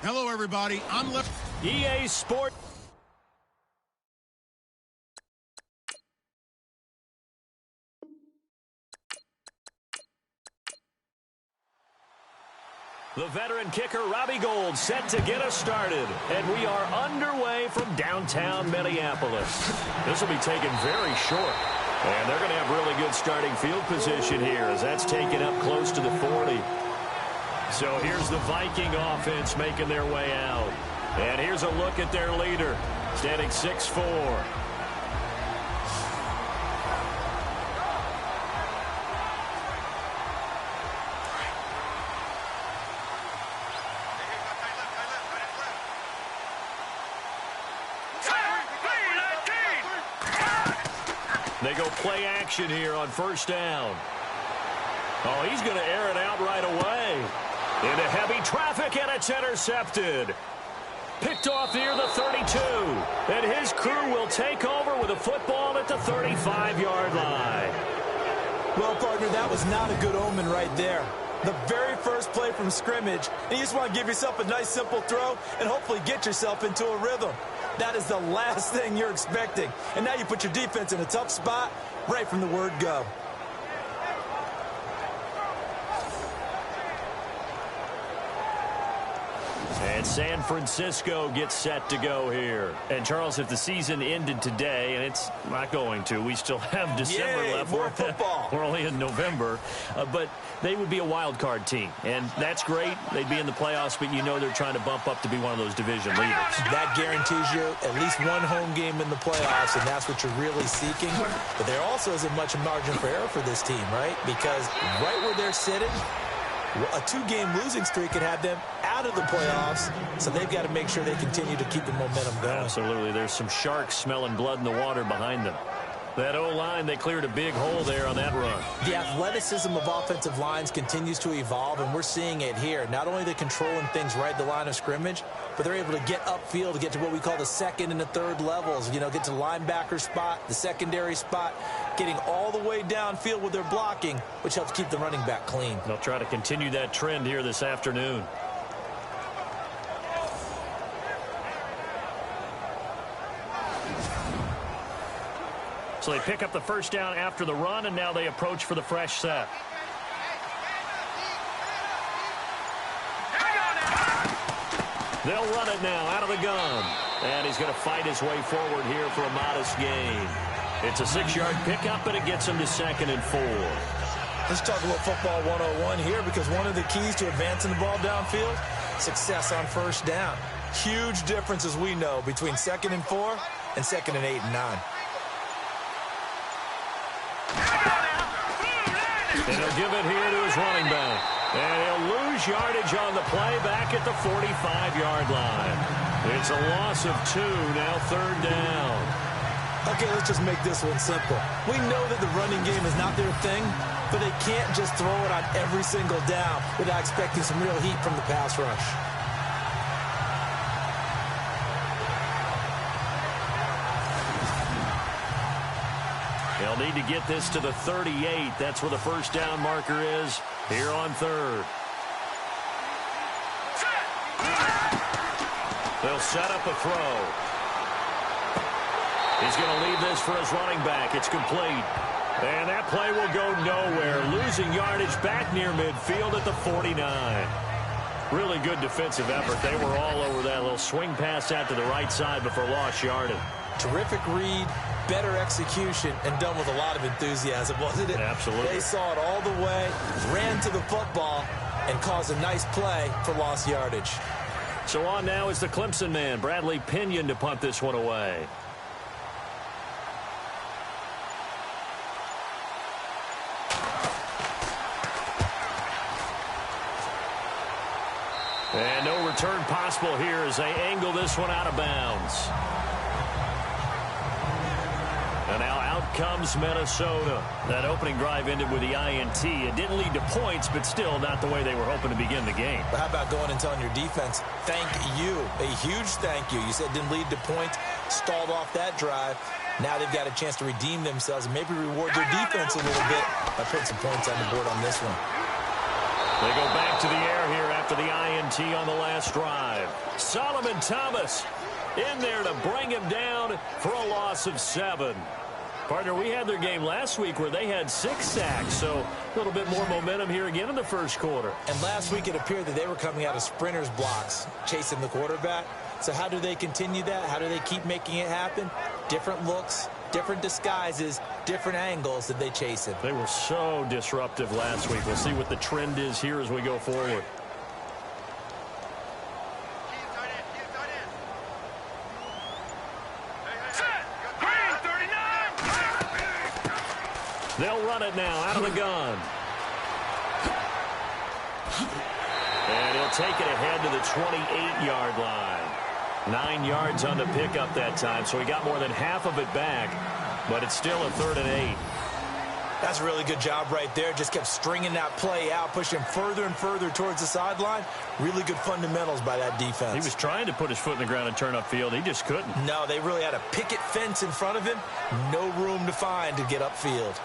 Hello, everybody. I'm EA Sport. The veteran kicker, Robbie Gould, set to get us started. And we are underway from downtown Minneapolis. This will be taken very short. And they're going to have really good starting field position here as that's taken up close to the 40. So here's the Viking offense making their way out. And here's a look at their leader, standing 6'4". They go play action here on first down. Oh, he's going to air it out right away. Into heavy traffic, and it's intercepted. Picked off near the 32. And his crew will take over with a football at the 35-yard line. Well, partner, that was not a good omen right there. The very first play from scrimmage, and you just want to give yourself a nice, simple throw and hopefully get yourself into a rhythm. That is the last thing you're expecting. And now you put your defense in a tough spot right from the word go. And San Francisco gets set to go here. And, Charles, if the season ended today, and it's not going to, we still have December left. More football. We're only in November. But they would be a wild card team. And that's great. They'd be in the playoffs, but you know they're trying to bump up to be one of those division leaders. That guarantees you at least one home game in the playoffs, and that's what you're really seeking. But there also isn't much margin for error for this team, right? Because right where they're sitting, a two-game losing streak could have them out of the playoffs, so they've got to make sure they continue to keep the momentum going. Absolutely. There's some sharks smelling blood in the water behind them. That O-line, they cleared a big hole there on that run. The athleticism of offensive lines continues to evolve, and we're seeing it here. Not only are they controlling things right at the line of scrimmage, but they're able to get upfield to get to what we call the second and the third levels. You know, get to the linebacker spot, the secondary spot, getting all the way downfield with their blocking, which helps keep the running back clean. They'll try to continue that trend here this afternoon. So they pick up the first down after the run, and now they approach for the fresh set. They'll run it now out of the gun. And he's going to fight his way forward here for a modest gain. It's a 6-yard pickup, and it gets him to 2nd and 4. Let's talk about football 101 here, because one of the keys to advancing the ball downfield, success on first down. Huge difference, as we know, between 2nd and 4 and 2nd and 8 and 9. And he'll give it here to his running back. And he'll lose yardage on the play back at the 45-yard line. It's a loss of 2, now 3rd down. Okay, let's just make this one simple. We know that the running game is not their thing, but they can't just throw it on every single down without expecting some real heat from the pass rush. They'll need to get this to the 38. That's where the first down marker is here on 3rd. They'll set up a throw. He's going to leave this for his running back. It's complete. And that play will go nowhere. Losing yardage back near midfield at the 49. Really good defensive effort. They were all over that little swing pass out to the right side before lost yardage. Terrific read, better execution, and done with a lot of enthusiasm, wasn't it? Absolutely. They saw it all the way, ran to the football, and caused a nice play for lost yardage. So on now is the Clemson man, Bradley Pinion, to punt this one away. And no return possible here as they angle this one out of bounds. And now out comes Minnesota. That opening drive ended with the INT. It didn't lead to points, but still not the way they were hoping to begin the game. But how about going and telling your defense, thank you, a huge thank you. You said it didn't lead to points, stalled off that drive. Now they've got a chance to redeem themselves and maybe reward their defense a little bit by putting some points on the board on this one. They go back to the air here after the INT on the last drive. Solomon Thomas in there to bring him down for a loss of 7. Partner, we had their game last week where they had 6 sacks, so a little bit more momentum here again in the first quarter. And last week it appeared that they were coming out of sprinters blocks, chasing the quarterback. So how do they continue that? How do they keep making it happen? Different looks, different disguises, different angles that they chase it. They were so disruptive last week. We'll see what the trend is here as we go forward. They'll run it now out of the gun. And he'll take it ahead to the 28-yard line. 9 yards on the pickup that time, so he got more than half of it back, but it's still a 3rd and 8. That's a really good job right there. Just kept stringing that play out, pushing him further and further towards the sideline. Really good fundamentals by that defense. He was trying to put his foot in the ground and turn upfield. He just couldn't. No, they really had a picket fence in front of him. No room to find to get upfield.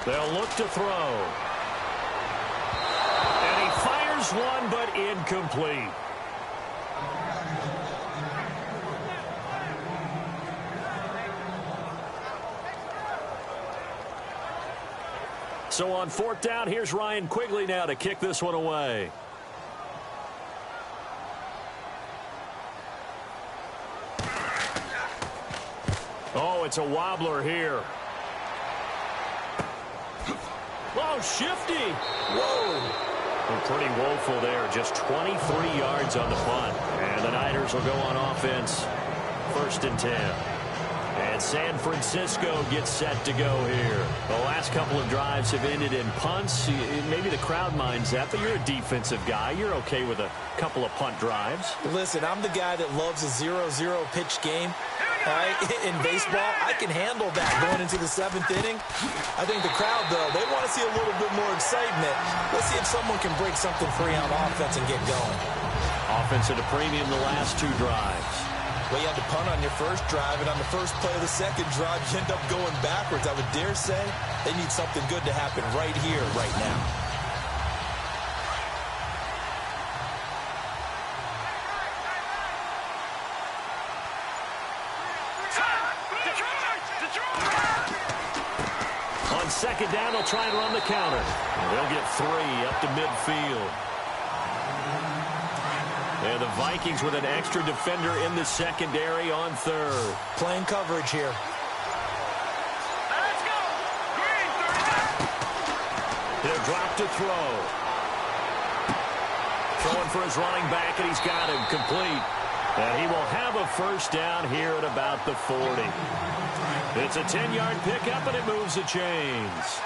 They'll look to throw. And he fires one, but incomplete. So on 4th down, here's Ryan Quigley now to kick this one away. Oh, it's a wobbler here. Oh, shifty. Whoa. And pretty woeful there. Just 23 yards on the punt. And the Niners will go on offense. 1st and 10. And San Francisco gets set to go here. The last couple of drives have ended in punts. Maybe the crowd minds that, but you're a defensive guy. You're okay with a couple of punt drives. Listen, I'm the guy that loves a 0-0 pitch game. All right, in baseball, I can handle that going into the 7th inning. I think the crowd, though, they want to see a little bit more excitement. Let's see if someone can break something free on offense and get going. Offense at a premium the last 2 drives. Well, you had to punt on your first drive, and on the first play of the second drive, you end up going backwards. I would dare say they need something good to happen right here, right now. On 2nd down, they'll try and run the counter. And they'll get 3 up to midfield. And the Vikings with an extra defender in the secondary on 3rd. Playing coverage here. Let's go. Green, 39. He'll drop to throw. Throwing for his running back, and he's got him complete. And he will have a 1st down here at about the 40. It's a 10-yard pickup, and it moves the chains.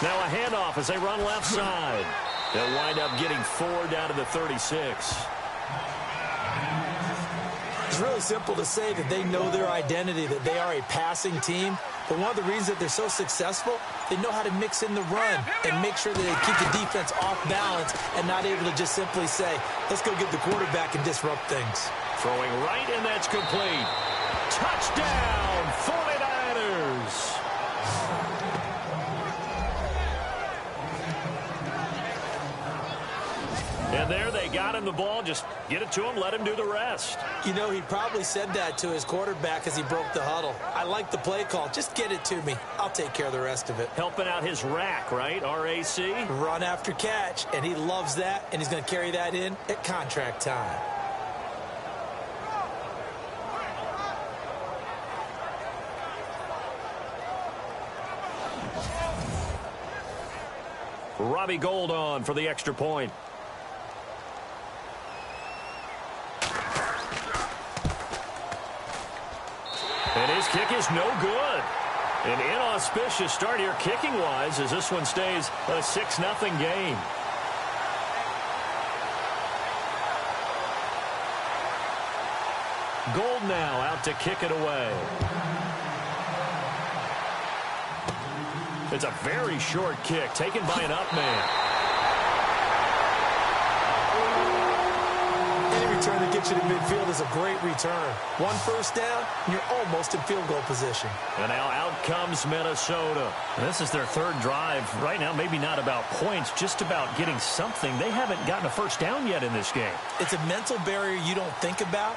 Now a handoff as they run left side. They'll wind up getting 4 down to the 36. It's really simple to say that they know their identity, that they are a passing team. But one of the reasons that they're so successful, they know how to mix in the run and make sure that they keep the defense off balance and not able to just simply say, let's go get the quarterback and disrupt things. Throwing right, and that's complete. Touchdown, 49ers. And there they got him the ball. Just get it to him, let him do the rest. You know, he probably said that to his quarterback as he broke the huddle. I like the play call. Just get it to me. I'll take care of the rest of it. Helping out his rack, right? R-A-C? Run after catch, and he loves that, and he's going to carry that in at contract time. Robbie Gould on for the extra point. And his kick is no good. An inauspicious start here kicking-wise as this one stays a 6-0 game. Gold now out to kick it away. It's a very short kick taken by an up man. Any return that gets you to midfield is a great return. One first down, and you're almost in field goal position. And now out comes Minnesota. This is their third drive. Right now, maybe not about points, just about getting something. They haven't gotten a first down yet in this game. It's a mental barrier you don't think about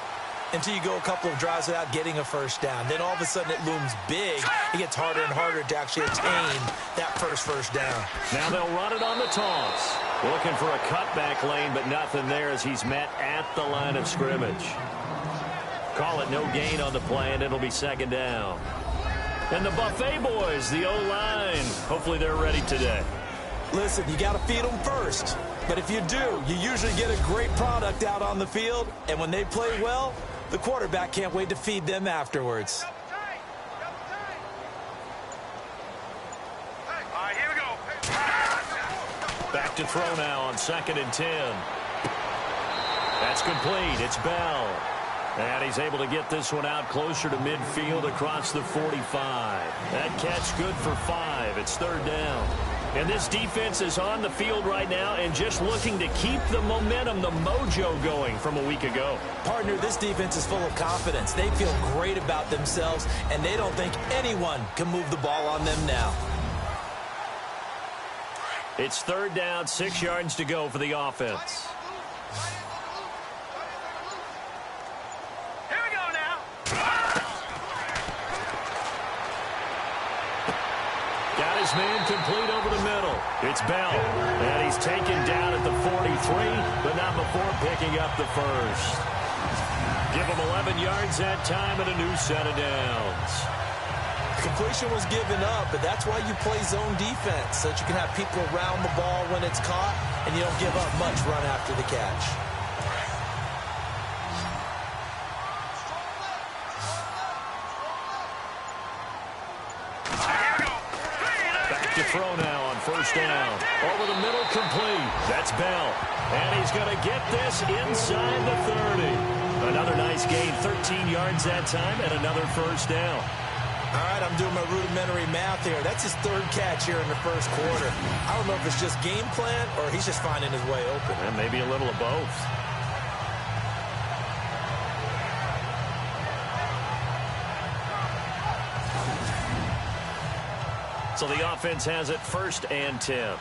until you go a couple of drives without getting a first down. Then all of a sudden it looms big. It gets harder and harder to actually attain that first down. Now they'll run it on the toss. Looking for a cutback lane, but nothing there as he's met at the line of scrimmage. Call it no gain on the play, and it'll be second down. And the Buffet boys, the O-line, hopefully they're ready today. Listen, you got to feed them first. But if you do, you usually get a great product out on the field. And when they play well, the quarterback can't wait to feed them afterwards. Back to throw now on 2nd and 10. That's complete. It's Bell. And he's able to get this one out closer to midfield across the 45. That catch good for 5. It's 3rd down. And this defense is on the field right now and just looking to keep the momentum, the mojo going from a week ago. Partner, this defense is full of confidence. They feel great about themselves, and they don't think anyone can move the ball on them now. It's 3rd down, 6 yards to go for the offense. Here we go now. Got his man complete over the middle. It's Bell, and he's taken down at the 43, but not before picking up the first. Give him 11 yards that time and a new set of downs. Completion was given up, but that's why you play zone defense, so that you can have people around the ball when it's caught, and you don't give up much run after the catch. Back to throw now on 1st down. Over the middle, complete. That's Bell, and he's going to get this inside the 30. Another nice gain, 13 yards that time, and another 1st down. All right, I'm doing my rudimentary math here. That's his 3rd catch here in the 1st quarter. I don't know if it's just game plan or he's just finding his way open. And maybe a little of both. So the offense has it 1st and 10.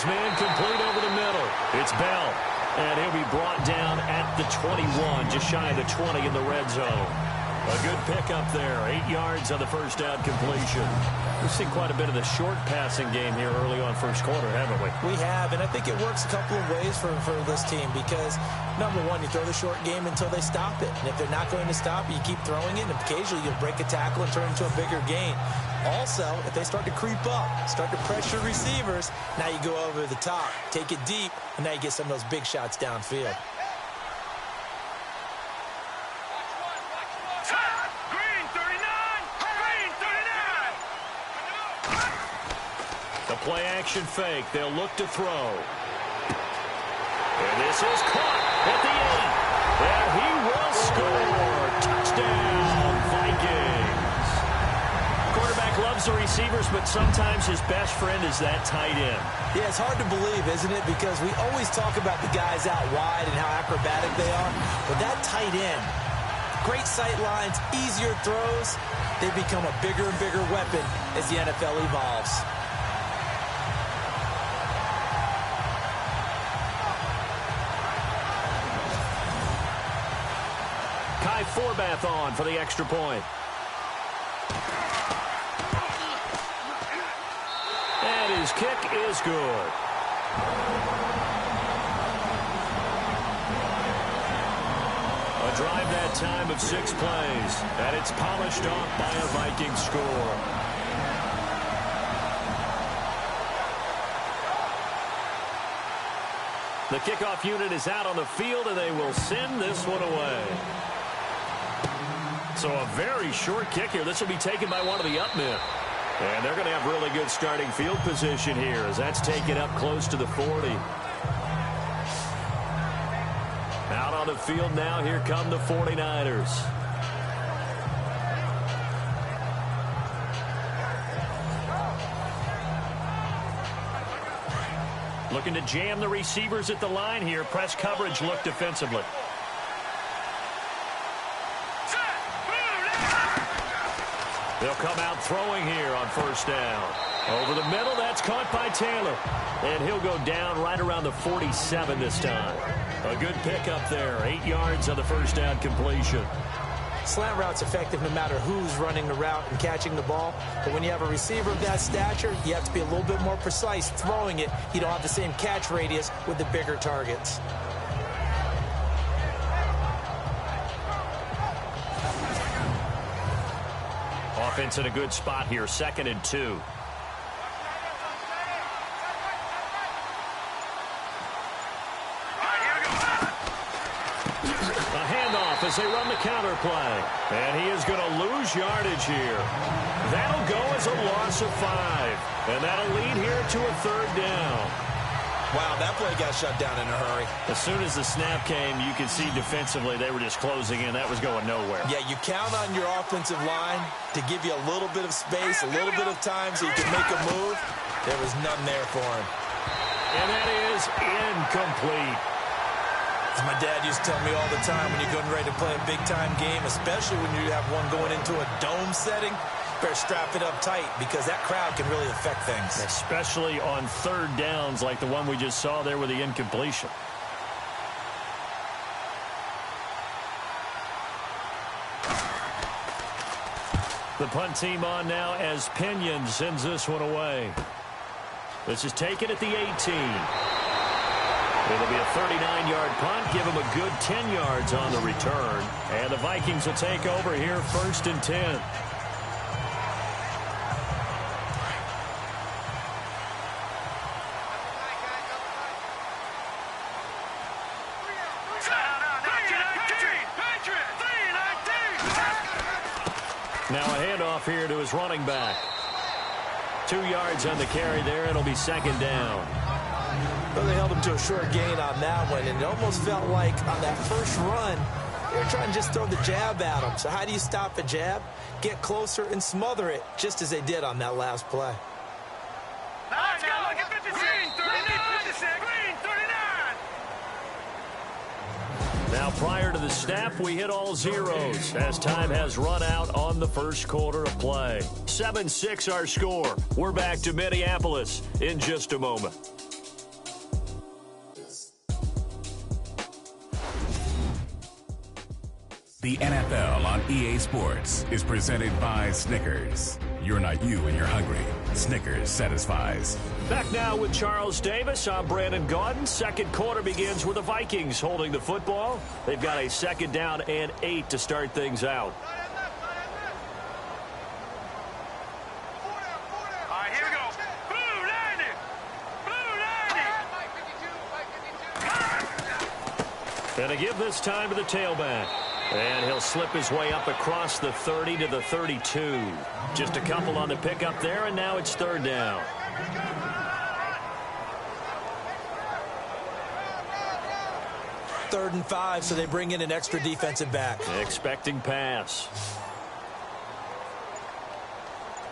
Man complete over the middle. It's Bell, and he'll be brought down at the 21, just shy of the 20 in the red zone. A good pickup there, 8 yards on the 1st down completion. We've seen quite a bit of the short passing game here early on 1st quarter, haven't we? We have, and I think it works a couple of ways for this team because, number one, you throw the short game until they stop it. And if they're not going to stop it, you keep throwing it, and occasionally you'll break a tackle and turn it into a bigger gain. Also, if they start to creep up, start to pressure receivers, now you go over the top, take it deep, and now you get some of those big shots downfield. Green 39! Green 39! The play action fake. They'll look to throw. And this is caught at the 8. And he will score. Touchdown, Vikings. Quarterback loves the receivers, but sometimes his best friend is that tight end. Yeah, it's hard to believe, isn't it? Because we always talk about the guys out wide and how acrobatic they are. But that tight end, great sight lines, easier throws, they become a bigger and bigger weapon as the NFL evolves. Kai Forbath on for the extra point. And his kick is good. A drive that time of 6 plays, and it's polished off by a Vikings score. The kickoff unit is out on the field, and they will send this one away. So a very short kick here. This will be taken by one of the up men. And they're going to have really good starting field position here as that's taken up close to the 40. Out on the field now, here come the 49ers. Looking to jam the receivers at the line here. Press coverage look defensively. They'll come out throwing here on first down. Over the middle, that's caught by Taylor. And he'll go down right around the 47 this time. A good pickup there. 8 yards on the first down completion. Slant route's effective no matter who's running the route and catching the ball. But when you have a receiver of that stature, you have to be a little bit more precise throwing it. You don't have the same catch radius with the bigger targets. Offense in a good spot here, 2nd and 2. As they run the counter play. And he is going to lose yardage here. That'll go as a loss of 5. And that'll lead here to a 3rd down. Wow, that play got shut down in a hurry. As soon as the snap came, you could see defensively they were just closing in. That was going nowhere. Yeah, you count on your offensive line to give you a little bit of space, a little bit of time so you can make a move. There was none there for him. And that is incomplete. As my dad used to tell me all the time, when you're getting ready to play a big-time game, especially when you have one going into a dome setting, better strap it up tight because that crowd can really affect things. Especially on 3rd downs like the one we just saw there with the incompletion. The punt team on now as Pinion sends this one away. This is taken at the 18. It'll be a 39-yard punt. Give him a good 10 yards on the return. And the Vikings will take over here 1st and 10. Now a handoff here to his running back. 2 yards on the carry there. It'll be 2nd down. Well, they held him to a short gain on that one, and it almost felt like on that first run, they were trying to just throw the jab at him. So how do you stop a jab? Get closer and smother it, just as they did on that last play. Let's go. Look at 56. Green 39. 56. Green 39. Now, prior to the snap, we hit all zeros as time has run out on the first quarter of play. 7-6 our score. We're back to Minneapolis in just a moment. The NFL on EA Sports is presented by Snickers. You're not you when you're hungry. Snickers satisfies. Back now with Charles Davis. I'm Brandon Gaudin. Second quarter begins with the Vikings holding the football. They've got a 2nd down and 8 to start things out. All right, here we go. Blue 90. Blue 90. And to give this time to the tailback. And he'll slip his way up across the 30 to the 32. Just a couple on the pickup there, and now it's 3rd down. Third and 5, so they bring in an extra defensive back. Expecting pass.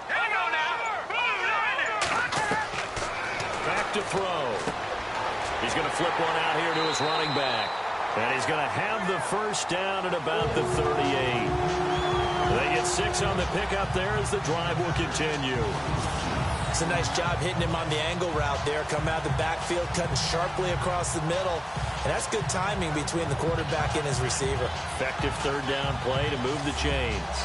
Here we go now. Blue 90. Back to throw. He's going to flip one out here to his running back. And he's going to have the first down at about the 38. They get 6 on the pickup there as the drive will continue. It's a nice job hitting him on the angle route there. Coming out of the backfield, cutting sharply across the middle. And that's good timing between the quarterback and his receiver. Effective 3rd down play to move the chains.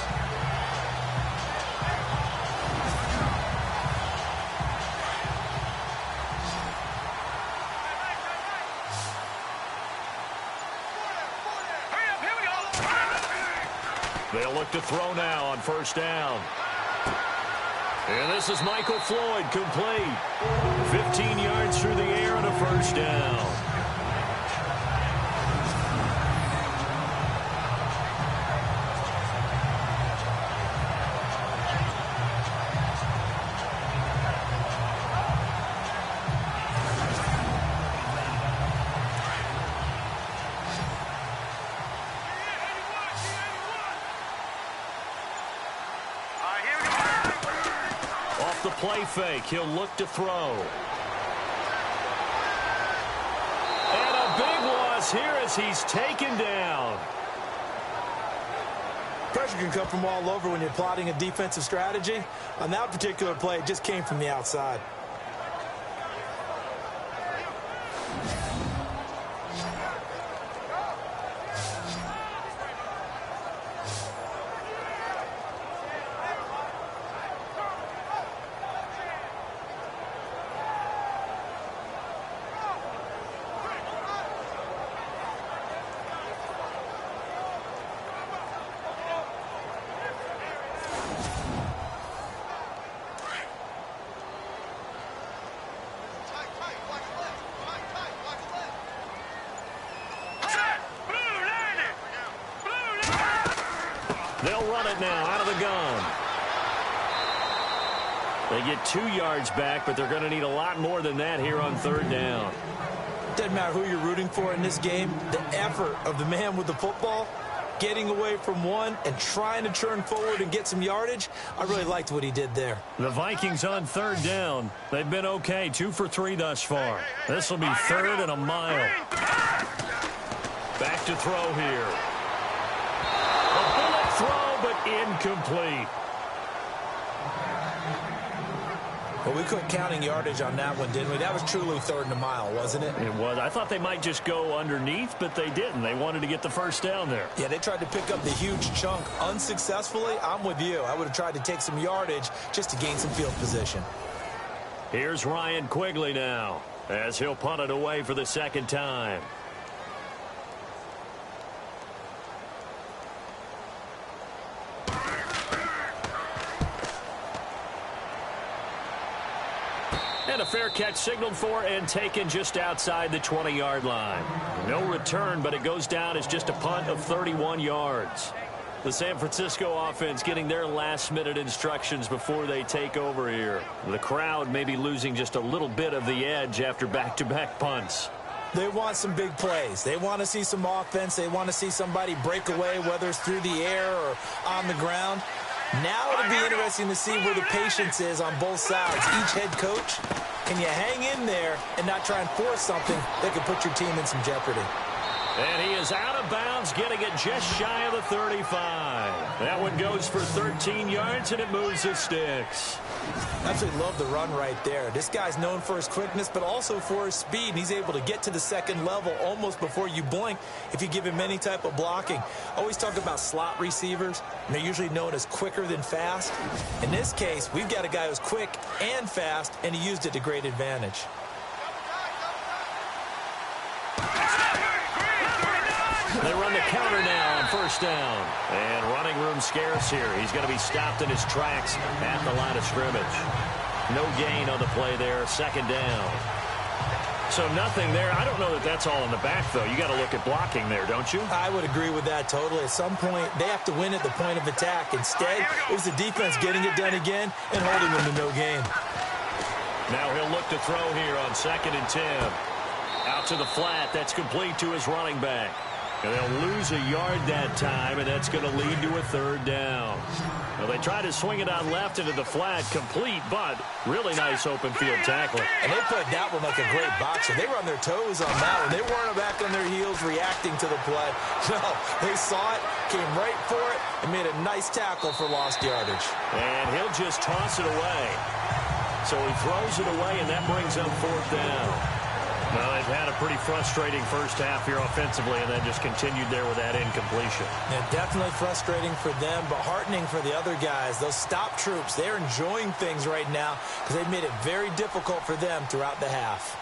They'll look to throw now on 1st down. And this is Michael Floyd, complete. 15 yards through the air and a 1st down. play fake. He'll look to throw. And a big loss here as he's taken down. Pressure can come from all over when you're plotting a defensive strategy. On that particular play, it just came from the outside. They'll run it now out of the gun. They get 2 yards back, but they're going to need a lot more than that here on third down. Doesn't matter who you're rooting for in this game. The effort of the man with the football, getting away from one and trying to turn forward and get some yardage, I really liked what he did there. The Vikings on third down. They've been okay, 2 for 3 thus far. This will be third and a mile. Back to throw here. A bullet throw, but incomplete. Well, we quit counting yardage on that one, didn't we? That was truly third and a mile, wasn't it? It was. I thought they might just go underneath, but they didn't. They wanted to get the first down there. Yeah, they tried to pick up the huge chunk unsuccessfully. I'm with you. I would have tried to take some yardage just to gain some field position. Here's Ryan Quigley now, as he'll punt it away for the second time. And a fair catch signaled for and taken just outside the 20-yard line. No return, but it goes down as just a punt of 31 yards. The San Francisco offense getting their last-minute instructions before they take over here. The crowd may be losing just a little bit of the edge after back-to-back punts. They want some big plays. They want to see some offense. They want to see somebody break away, whether it's through the air or on the ground. Now it'll be interesting to see where the patience is on both sides. Each head coach, can you hang in there and not try and force something that could put your team in some jeopardy? And he is out of bounds, getting it just shy of the 35. That one goes for 13 yards, and it moves the sticks. Absolutely love the run right there. This guy's known for his quickness, but also for his speed. And he's able to get to the second level almost before you blink if you give him any type of blocking. Always talk about slot receivers, and they're usually known as quicker than fast. In this case, we've got a guy who's quick and fast, and he used it to great advantage. They run the counter now on first down. And running room scarce here. He's going to be stopped in his tracks at the line of scrimmage. No gain on the play there. Second down. So nothing there. I don't know that that's all in the back, though. You got to look at blocking there, don't you? I would agree with that totally. At some point, they have to win at the point of attack. Instead, it was the defense getting it done again and holding them to no gain. Now he'll look to throw here on 2nd and 10. Out to the flat. That's complete to his running back. And they'll lose a yard that time, and that's going to lead to a third down. Well, they try to swing it on left into the flat, complete, but really nice open field tackling. And they played that one like a great boxer. They were on their toes on that one. They weren't back on their heels reacting to the play. No, they saw it, came right for it, and made a nice tackle for lost yardage. And he'll just toss it away. So he throws it away, and that brings up fourth down. Well, they've had a pretty frustrating first half here offensively, and then just continued there with that incompletion. Yeah, definitely frustrating for them, but heartening for the other guys. Those stop troops, they're enjoying things right now because they've made it very difficult for them throughout the half.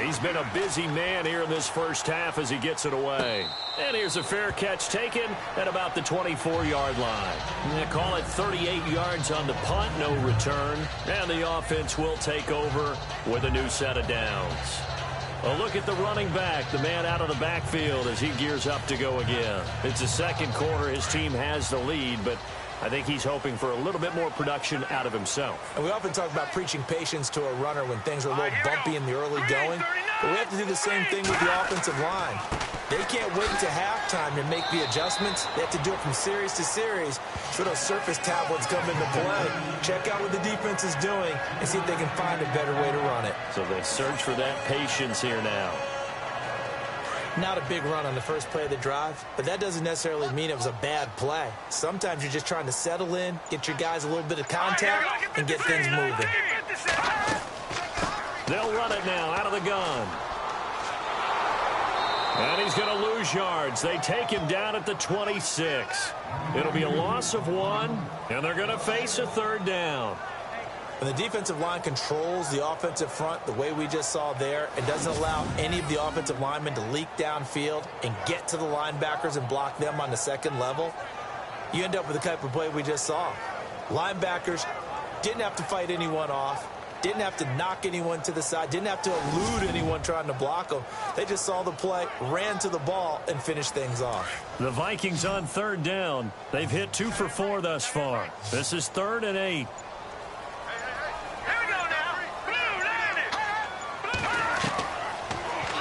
He's been a busy man here in this first half as he gets it away. And here's a fair catch taken at about the 24-yard line. They call it 38 yards on the punt, no return. And the offense will take over with a new set of downs. A look at the running back, the man out of the backfield as he gears up to go again. It's the second quarter. His team has the lead, but I think he's hoping for a little bit more production out of himself. And we often talk about preaching patience to a runner when things are a little bumpy in the early going. But we have to do the same thing with the offensive line. They can't wait to halftime to make the adjustments. They have to do it from series to series. So those surface tablets come into play. Check out what the defense is doing and see if they can find a better way to run it. So they search for that patience here now. Not a big run on the first play of the drive, but that doesn't necessarily mean it was a bad play. Sometimes you're just trying to settle in, get your guys a little bit of contact, and get things moving. They'll run it now out of the gun. And he's going to lose yards. They take him down at the 26. It'll be a loss of 1, and they're going to face a third down. When the defensive line controls the offensive front the way we just saw there, it doesn't allow any of the offensive linemen to leak downfield and get to the linebackers and block them on the second level, you end up with the type of play we just saw. Linebackers didn't have to fight anyone off, didn't have to knock anyone to the side, didn't have to elude anyone trying to block them. They just saw the play, ran to the ball, and finished things off. The Vikings on third down. They've hit 2 for 4 thus far. This is 3rd and 8.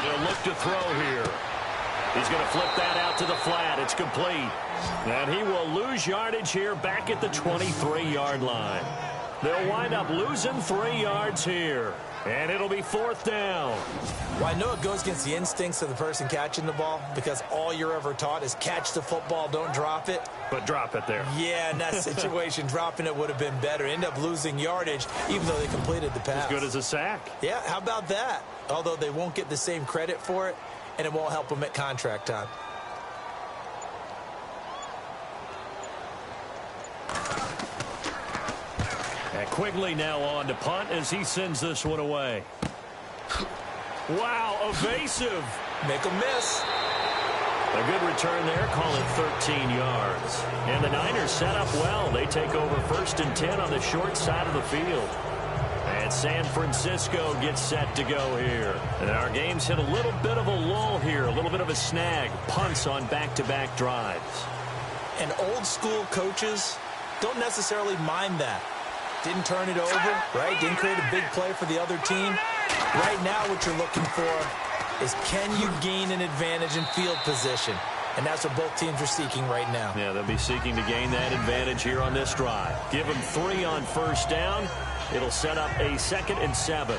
He'll look to throw here. He's going to flip that out to the flat. It's complete. And he will lose yardage here back at the 23-yard line. They'll wind up losing 3 yards here. And it'll be 4th down. Well, I know it goes against the instincts of the person catching the ball because all you're ever taught is catch the football, don't drop it. But drop it there. Yeah, in that situation, dropping it would have been better. End up losing yardage even though they completed the pass. As good as a sack. Yeah, how about that? Although they won't get the same credit for it, and it won't help them at contract time. And Quigley now on to punt as he sends this one away. Wow, evasive. Make them miss. A good return there, call it 13 yards. And the Niners set up well. They take over 1st and 10 on the short side of the field. And San Francisco gets set to go here. And our game's hit a little bit of a lull here, a little bit of a snag. Punts on back-to-back drives. And old school coaches don't necessarily mind that. Didn't turn it over, right? Didn't create a big play for the other team. Right now what you're looking for is can you gain an advantage in field position? And that's what both teams are seeking right now. Yeah, they'll be seeking to gain that advantage here on this drive. Give them 3 on first down. It'll set up a 2nd and 7.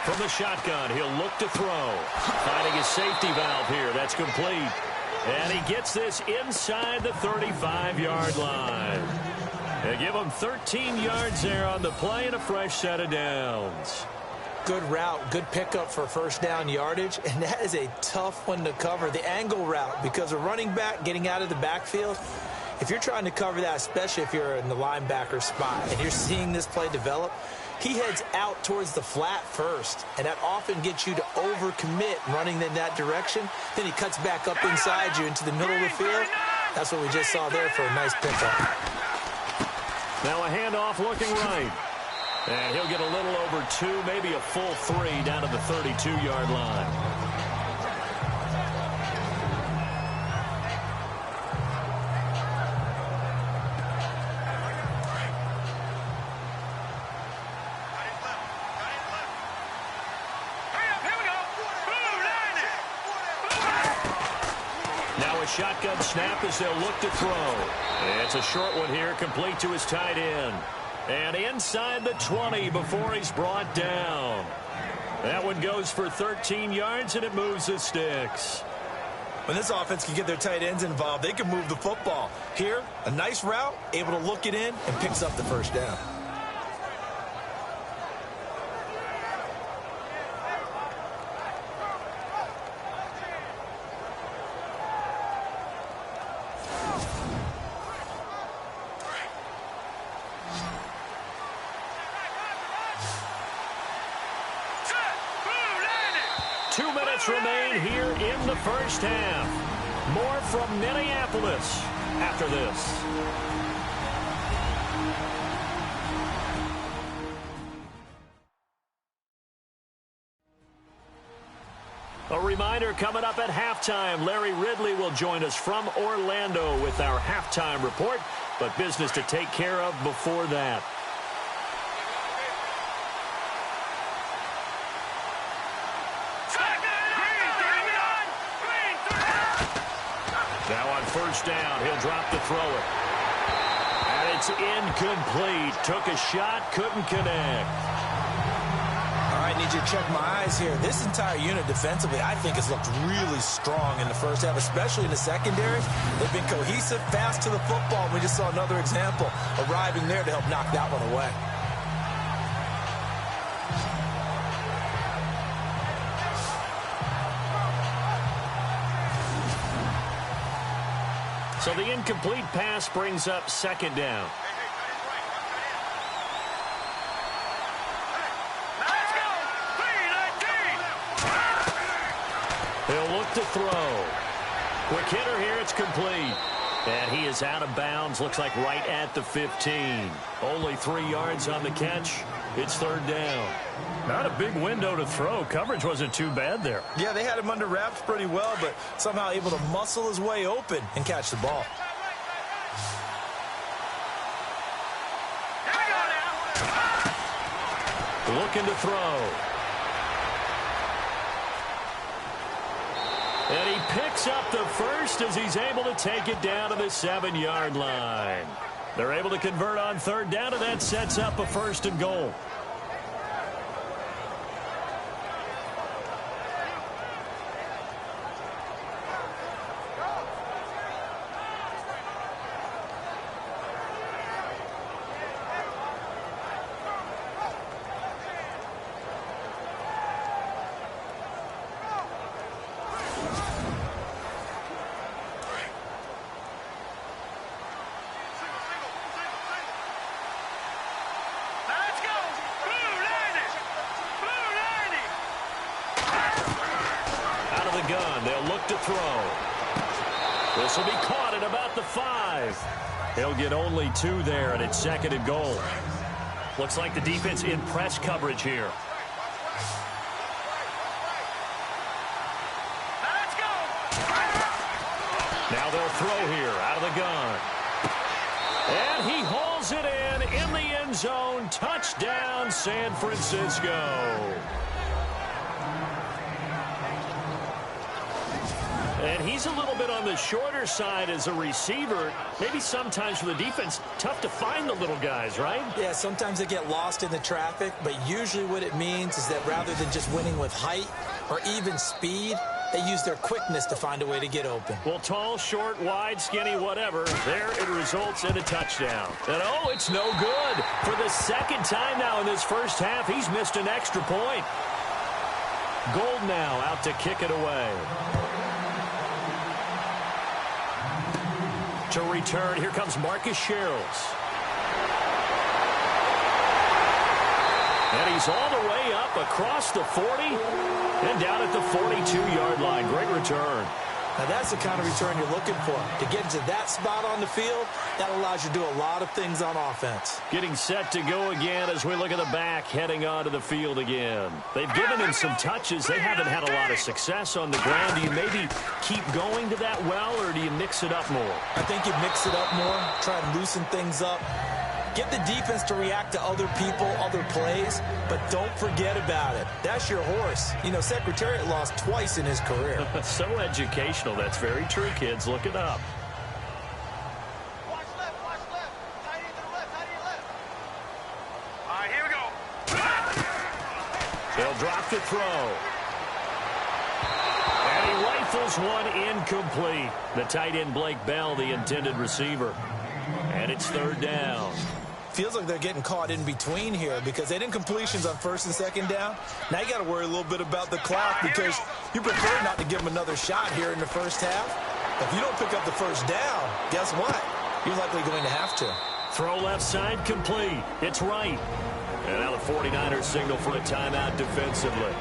From the shotgun, he'll look to throw. Finding his safety valve here. That's complete. And he gets this inside the 35-yard line. They give him 13 yards there on the play and a fresh set of downs. Good route, good pickup for first down yardage, and that is a tough one to cover. The angle route, because a running back getting out of the backfield, if you're trying to cover that, especially if you're in the linebacker spot and you're seeing this play develop, he heads out towards the flat first, and that often gets you to overcommit running in that direction. Then he cuts back up inside you into the middle of the field. That's what we just saw there for a nice pickup. Now a handoff looking right. And he'll get a little over 2, maybe a full 3 down to the 32-yard line. Shotgun snap as they'll look to throw. It's a short one here, complete to his tight end. And inside the 20 before he's brought down. That one goes for 13 yards, and it moves the sticks. When this offense can get their tight ends involved, they can move the football. Here, a nice route, able to look it in, and picks up the first down. Remain here in the first half. More from Minneapolis after this. A reminder coming up at halftime, Larry Ridley will join us from Orlando with our halftime report, but business to take care of before that. Now on first down, he'll drop to throw it. And it's incomplete. Took a shot, couldn't connect. All right, need you to check my eyes here. This entire unit defensively, I think, has looked really strong in the first half, especially in the secondary. They've been cohesive, fast to the football. We just saw another example arriving there to help knock that one away. So the incomplete pass brings up second down. He'll look to throw. Quick hitter here, it's complete. And he is out of bounds, looks like right at the 15. Only 3 yards on the catch. It's third down. Not a big window to throw. Coverage wasn't too bad there. Yeah, they had him under wraps pretty well, but somehow able to muscle his way open and catch the ball. Looking to throw. And he picks up the first as he's able to take it down to the 7-yard line. They're able to convert on third down, and that sets up a first and goal. To throw. This will be caught at about the 5. He'll get only 2 there, and it's second and goal. Looks like the defense in press coverage here. Let's go. Now they'll throw here out of the gun. And he hauls it in the end zone. Touchdown, San Francisco. And he's a little bit on the shorter side as a receiver. Maybe sometimes for the defense, tough to find the little guys, right? Yeah, sometimes they get lost in the traffic, but usually what it means is that rather than just winning with height or even speed, they use their quickness to find a way to get open. Well, tall, short, wide, skinny, whatever, there it results in a touchdown. And, oh, it's no good. For the second time now in this first half, he's missed an extra point. Gold now out to kick it away. To return, here comes Marcus Sherrills. And he's all the way up across the 40 and down at the 42-yard line. Great return. Now that's the kind of return you're looking for. To get to that spot on the field, that allows you to do a lot of things on offense. Getting set to go again as we look at the back, heading onto the field again. They've given him some touches. They haven't had a lot of success on the ground. Do you maybe keep going to that well, or do you mix it up more? I think you mix it up more, try and loosen things up. Get the defense to react to other people, other plays, but don't forget about it. That's your horse. You know, Secretariat lost twice in his career. So educational. That's very true, kids. Look it up. Watch left, watch left. Tight end to the left, tight end left. All right, here we go. They'll drop the throw. And he rifles one incomplete. The tight end, Blake Bell, the intended receiver. And it's third down. Feels like they're getting caught in between here because they didn't completions on first and second down. Now you got to worry a little bit about the clock because you prefer not to give them another shot here in the first half. If you don't pick up the first down, guess what? You're likely going to have to. Throw left side complete. It's right. And now the 49ers signal for a timeout defensively.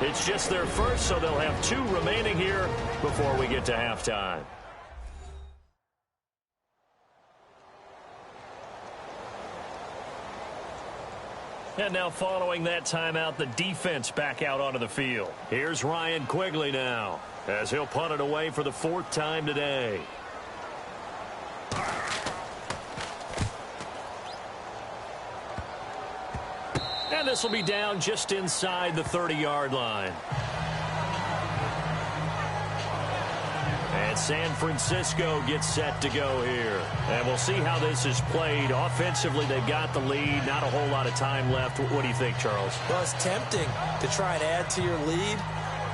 It's just their first, so they'll have 2 remaining here before we get to halftime. And now following that timeout, the defense back out onto the field. Here's Ryan Quigley now, as he'll punt it away for the 4th time today. And this will be down just inside the 30-yard line. And San Francisco gets set to go here. And we'll see how this is played. Offensively, they've got the lead. Not a whole lot of time left. What do you think, Charles? Well, it's tempting to try and add to your lead,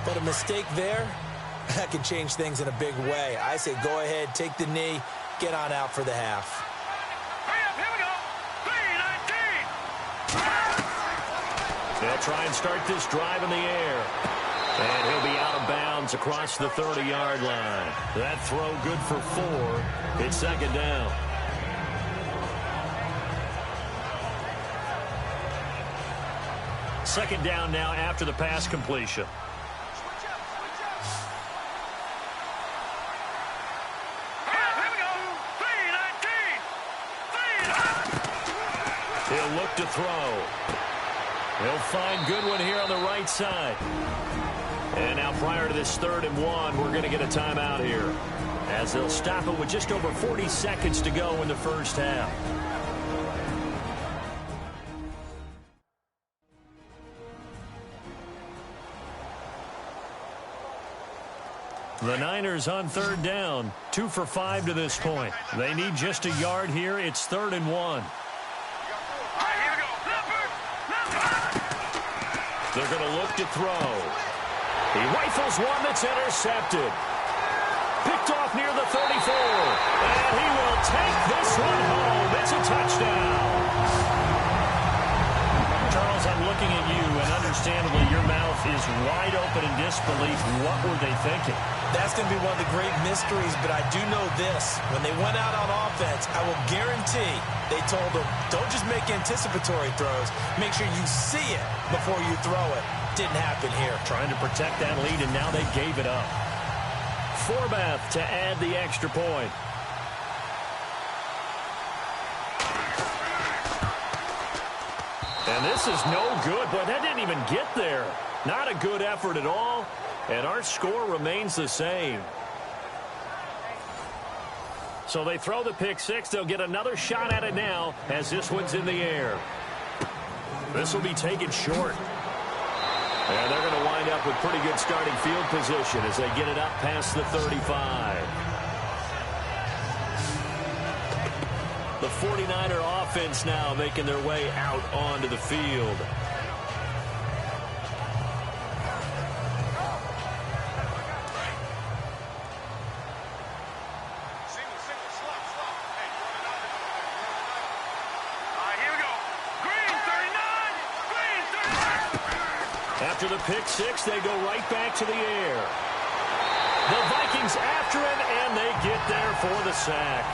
but a mistake there, that can change things in a big way. I say go ahead, take the knee, get on out for the half. Here we go. They'll try and start this drive in the air. And he'll be out of bounds across the 30-yard line. That throw good for 4. It's second down. Second down now after the pass completion. He'll look to throw. He'll find Goodwin here on the right side. And now prior to this 3rd and 1, we're going to get a timeout here, as they'll stop it with just over 40 seconds to go in the first half. The Niners on 3rd down, 2 for 5 to this point. They need just a yard here. It's 3rd and 1. They're going to look to throw. He rifles one that's intercepted. Picked off near the 34. And he will take this one home. It's a touchdown. Charles, I'm looking at you, and understandably your mouth is wide open in disbelief. What were they thinking? That's going to be one of the great mysteries, but I do know this. When they went out on offense, I will guarantee they told them, don't just make anticipatory throws. Make sure you see it before you throw it. Didn't happen here. Trying to protect that lead, and now they gave it up. Forbath to add the extra point. And this is no good. Boy, that didn't even get there. Not a good effort at all. And our score remains the same. So they throw the pick six. They'll get another shot at it now as this one's in the air. This will be taken short. And they're going to wind up with pretty good starting field position as they get it up past the 35. The 49er offense now making their way out onto the field. After the pick six, they go right back to the air. The Vikings after him, and they get there for the sack.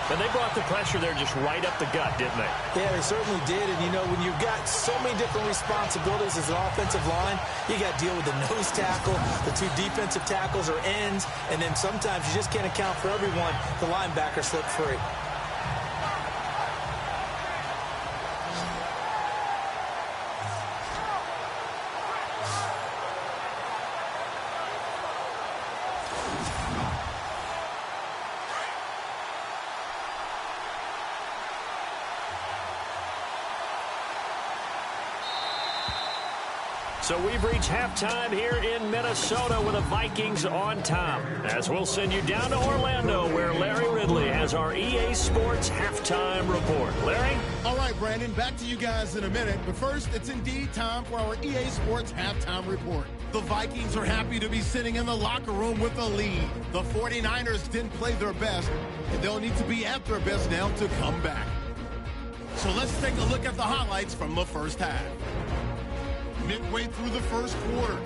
And they brought the pressure there just right up the gut, didn't they? Yeah, they certainly did. And, you know, when you've got so many different responsibilities as an offensive line, you got to deal with the nose tackle, the two defensive tackles or ends, and then sometimes you just can't account for everyone. The linebacker slipped free. So we've reached halftime here in Minnesota with the Vikings on top. As we'll send you down to Orlando, where Larry Ridley has our EA Sports halftime report. Larry? All right, Brandon, back to you guys in a minute. But first, it's indeed time for our EA Sports halftime report. The Vikings are happy to be sitting in the locker room with a lead. The 49ers didn't play their best, and they'll need to be at their best now to come back. So let's take a look at the highlights from the first half. Midway through the first quarter,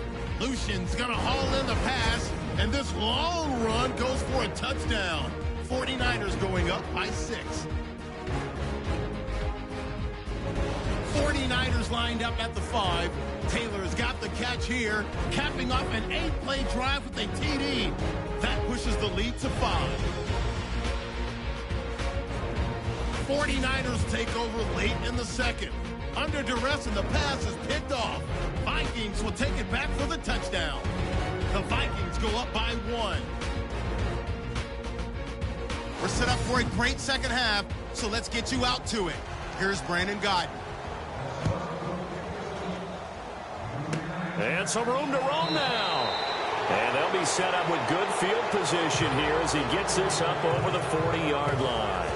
Lucian's going to haul in the pass, and this long run goes for a touchdown. 49ers going up by 6. 49ers lined up at the 5. Taylor's got the catch here, capping off an 8-play drive with a TD. That pushes the lead to 5. 49ers take over late in the second. Under duress and the pass is picked off. Vikings will take it back for the touchdown. The Vikings go up by 1. We're set up for a great second half, so let's get you out to it. Here's Brandon Godden. And some room to roam now. And they'll be set up with good field position here as he gets this up over the 40-yard line.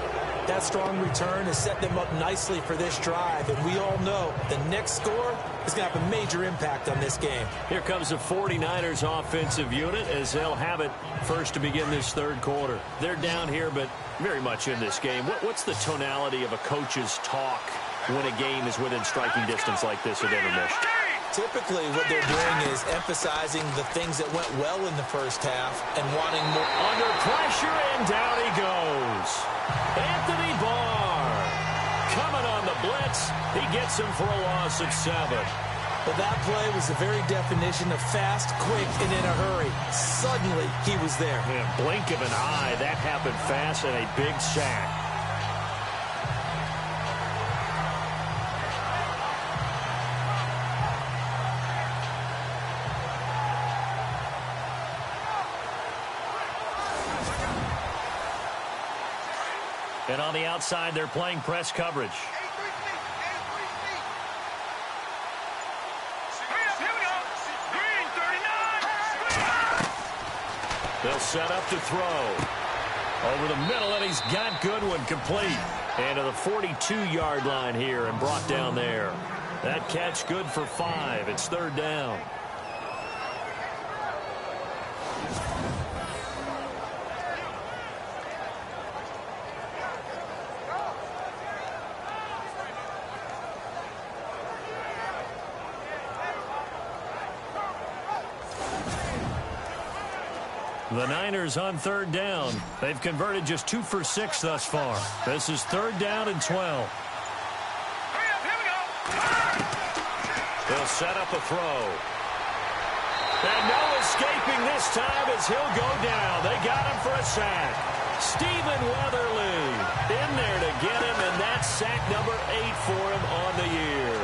That strong return has set them up nicely for this drive, and we all know the next score is going to have a major impact on this game. Here comes the 49ers offensive unit as they'll have it first to begin this third quarter. They're down here, but very much in this game. What's the tonality of a coach's talk when a game is within striking distance like this at intermission? Typically, what they're doing is emphasizing the things that went well in the first half and wanting more. Under pressure, and down he goes. Anthony Barr coming on the blitz. He gets him for a loss of 7. Well, that play was the very definition of fast, quick, and in a hurry. Suddenly, he was there. Yeah, blink of an eye. That happened fast and a big sack. And on the outside, they're playing press coverage. They'll set up to throw. Over the middle, and he's got Goodwin complete. And to the 42-yard line here and brought down there. That catch good for 5. It's third down. The Niners on third down. They've converted just 2 for 6 thus far. This is third down and 12. They'll set up a throw. And no escaping this time as he'll go down. They got him for a sack. Stephen Weatherly in there to get him, and that's sack number 8 for him on the year.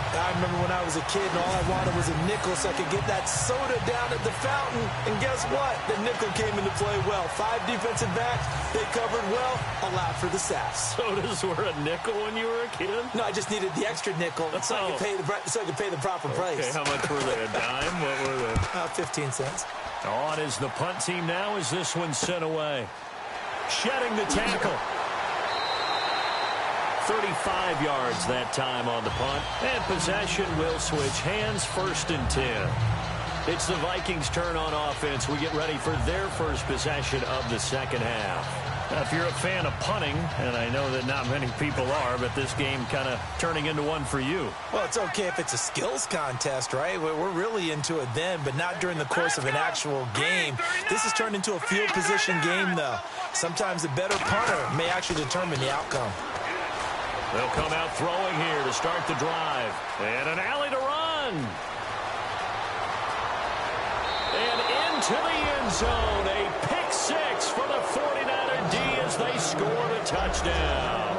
I remember when I was a kid and all I wanted was a nickel so I could get that soda down at the fountain. And guess what? The nickel came into play well. 5 defensive backs. They covered well. Allowed for the sacks. Sodas were a nickel when you were a kid? No, I just needed the extra nickel so I could pay the proper price. Okay, how much were they? A dime? What were they? 15 cents. On is the punt team now as this one's sent away. Shedding the tackle. 35 yards that time on the punt. And possession will switch hands, first and 10. It's the Vikings' turn on offense. We get ready for their first possession of the second half. Now, if you're a fan of punting, and I know that not many people are, but this game kind of turning into one for you. Well, it's okay if it's a skills contest, right? We're really into it then, but not during the course of an actual game. This has turned into a field position game, though. Sometimes the better punter may actually determine the outcome. They'll come out throwing here to start the drive. And an alley to run. And into the end zone. A pick 6 for the 49er D as they score the touchdown.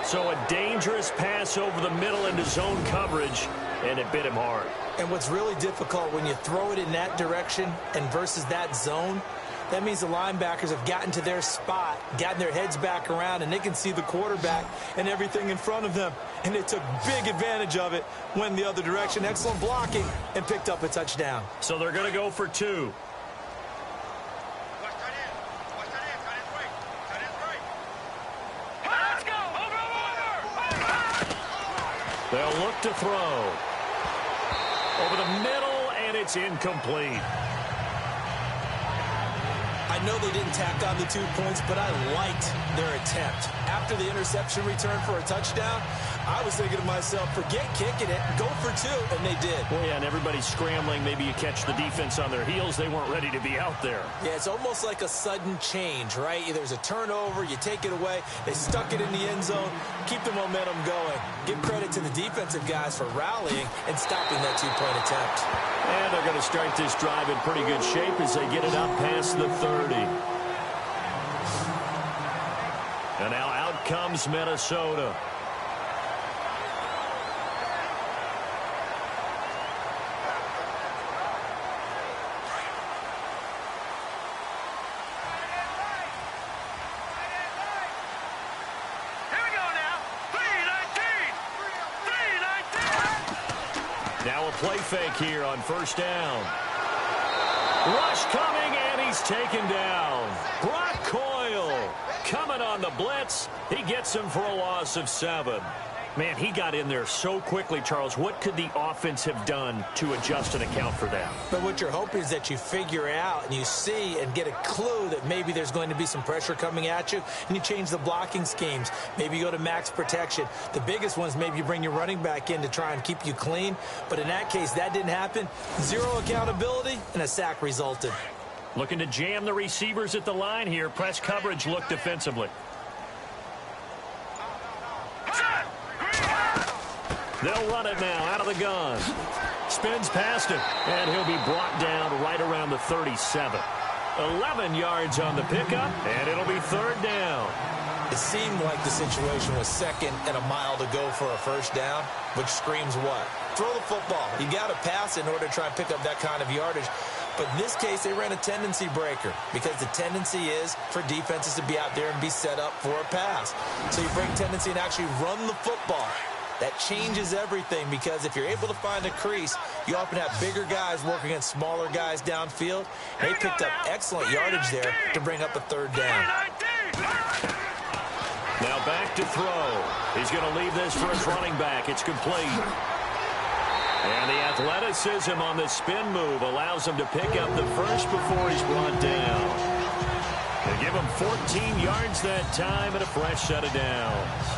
So a dangerous pass over the middle into zone coverage, and it bit him hard. And what's really difficult when you throw it in that direction and versus that zone, that means the linebackers have gotten to their spot, gotten their heads back around, and they can see the quarterback and everything in front of them. And they took big advantage of it, went the other direction, excellent blocking, and picked up a touchdown. So they're going to go for 2. They'll look to throw. Over the middle, and it's incomplete. I know they didn't tack on the 2 points, but I liked their attempt. After the interception return for a touchdown, I was thinking to myself, forget kicking it, go for 2, and they did. Well, yeah, and everybody's scrambling. Maybe you catch the defense on their heels. They weren't ready to be out there. Yeah, it's almost like a sudden change, right? There's a turnover, you take it away, they stuck it in the end zone, keep the momentum going. Give credit to the defensive guys for rallying and stopping that 2-point attempt. And they're going to start this drive in pretty good shape as they get it up past the 30. And now out comes Minnesota. Now a play fake here on first down. Rush coming, and he's taken down. Brock Coyle coming on the blitz. He gets him for a loss of 7. Man, he got in there so quickly, Charles. What could the offense have done to adjust and account for that? But what you're hoping is that you figure out and you see and get a clue that maybe there's going to be some pressure coming at you, and you change the blocking schemes. Maybe you go to max protection. The biggest ones, maybe you bring your running back in to try and keep you clean. But in that case, that didn't happen. 0 accountability, and a sack resulted. Looking to jam the receivers at the line here. Press coverage look defensively. They'll run it now out of the gun. Spins past it, and he'll be brought down right around the 37. 11 yards on the pickup, and it'll be third down. It seemed like the situation was 2nd and a mile to go for a first down, which screams what? Throw the football. You got to pass in order to try and pick up that kind of yardage. But in this case, they ran a tendency breaker because the tendency is for defenses to be out there and be set up for a pass. So you break tendency and actually run the football. That changes everything because if you're able to find a crease, you often have bigger guys working against smaller guys downfield. They picked up excellent yardage there to bring up a third down. Now back to throw. He's going to leave this for his running back. It's complete. And the athleticism on the spin move allows him to pick up the first before he's brought down. They give him 14 yards that time and a fresh set of downs.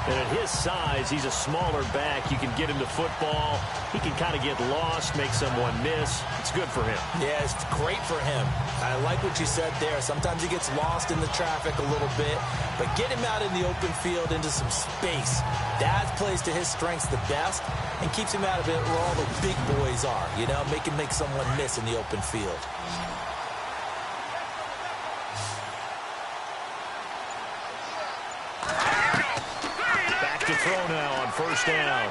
And at his size, he's a smaller back. You can get him to football. He can kind of get lost, make someone miss. It's good for him. Yeah, it's great for him. I like what you said there. Sometimes he gets lost in the traffic a little bit, but get him out in the open field into some space. That plays to his strengths the best and keeps him out of it where all the big boys are, you know, make him make someone miss in the open field. To throw now on first down.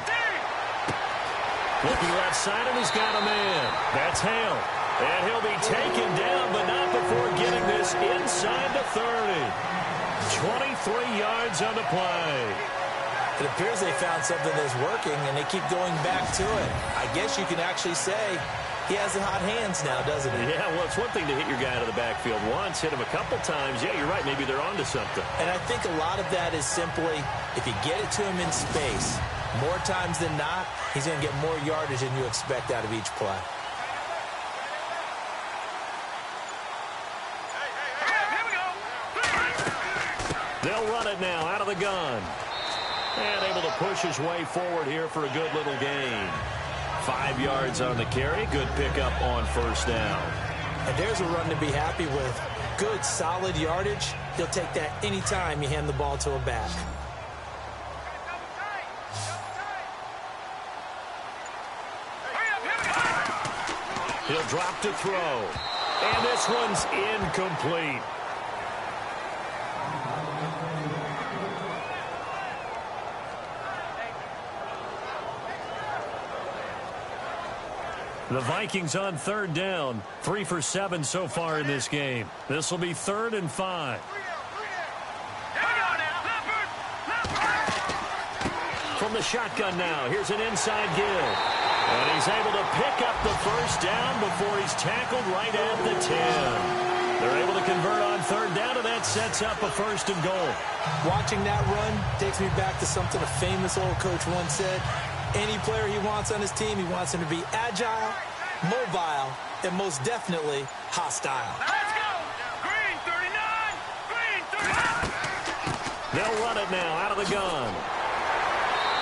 Looking left side, and he's got a man. That's Hale. And he'll be taken down, but not before getting this inside the 30. 23 yards on the play. It appears they found something that's working, and they keep going back to it. I guess you can actually say he has the hot hands now, doesn't he? Yeah, well, it's one thing to hit your guy out of the backfield once, hit him a couple times. Yeah, you're right. Maybe they're onto something. And I think a lot of that is simply if you get it to him in space, more times than not, he's going to get more yardage than you expect out of each play. They'll run it now out of the gun. And able to push his way forward here for a good little gain. 5 yards on the carry. Good pickup on first down. And there's a run to be happy with. Good, solid yardage. He'll take that anytime you hand the ball to a back. He'll drop to throw. And this one's incomplete. The Vikings on third down. 3 for 7 so far in this game. This will be 3rd and 5. From the shotgun now, here's an inside give. And he's able to pick up the first down before he's tackled right at the 10. They're able to convert on third down, and that sets up a 1st and goal. Watching that run takes me back to something a famous old coach once said. Any player he wants on his team, he wants him to be agile, mobile, and most definitely hostile. Let's go! Green 39! Green 39! They'll run it now out of the gun.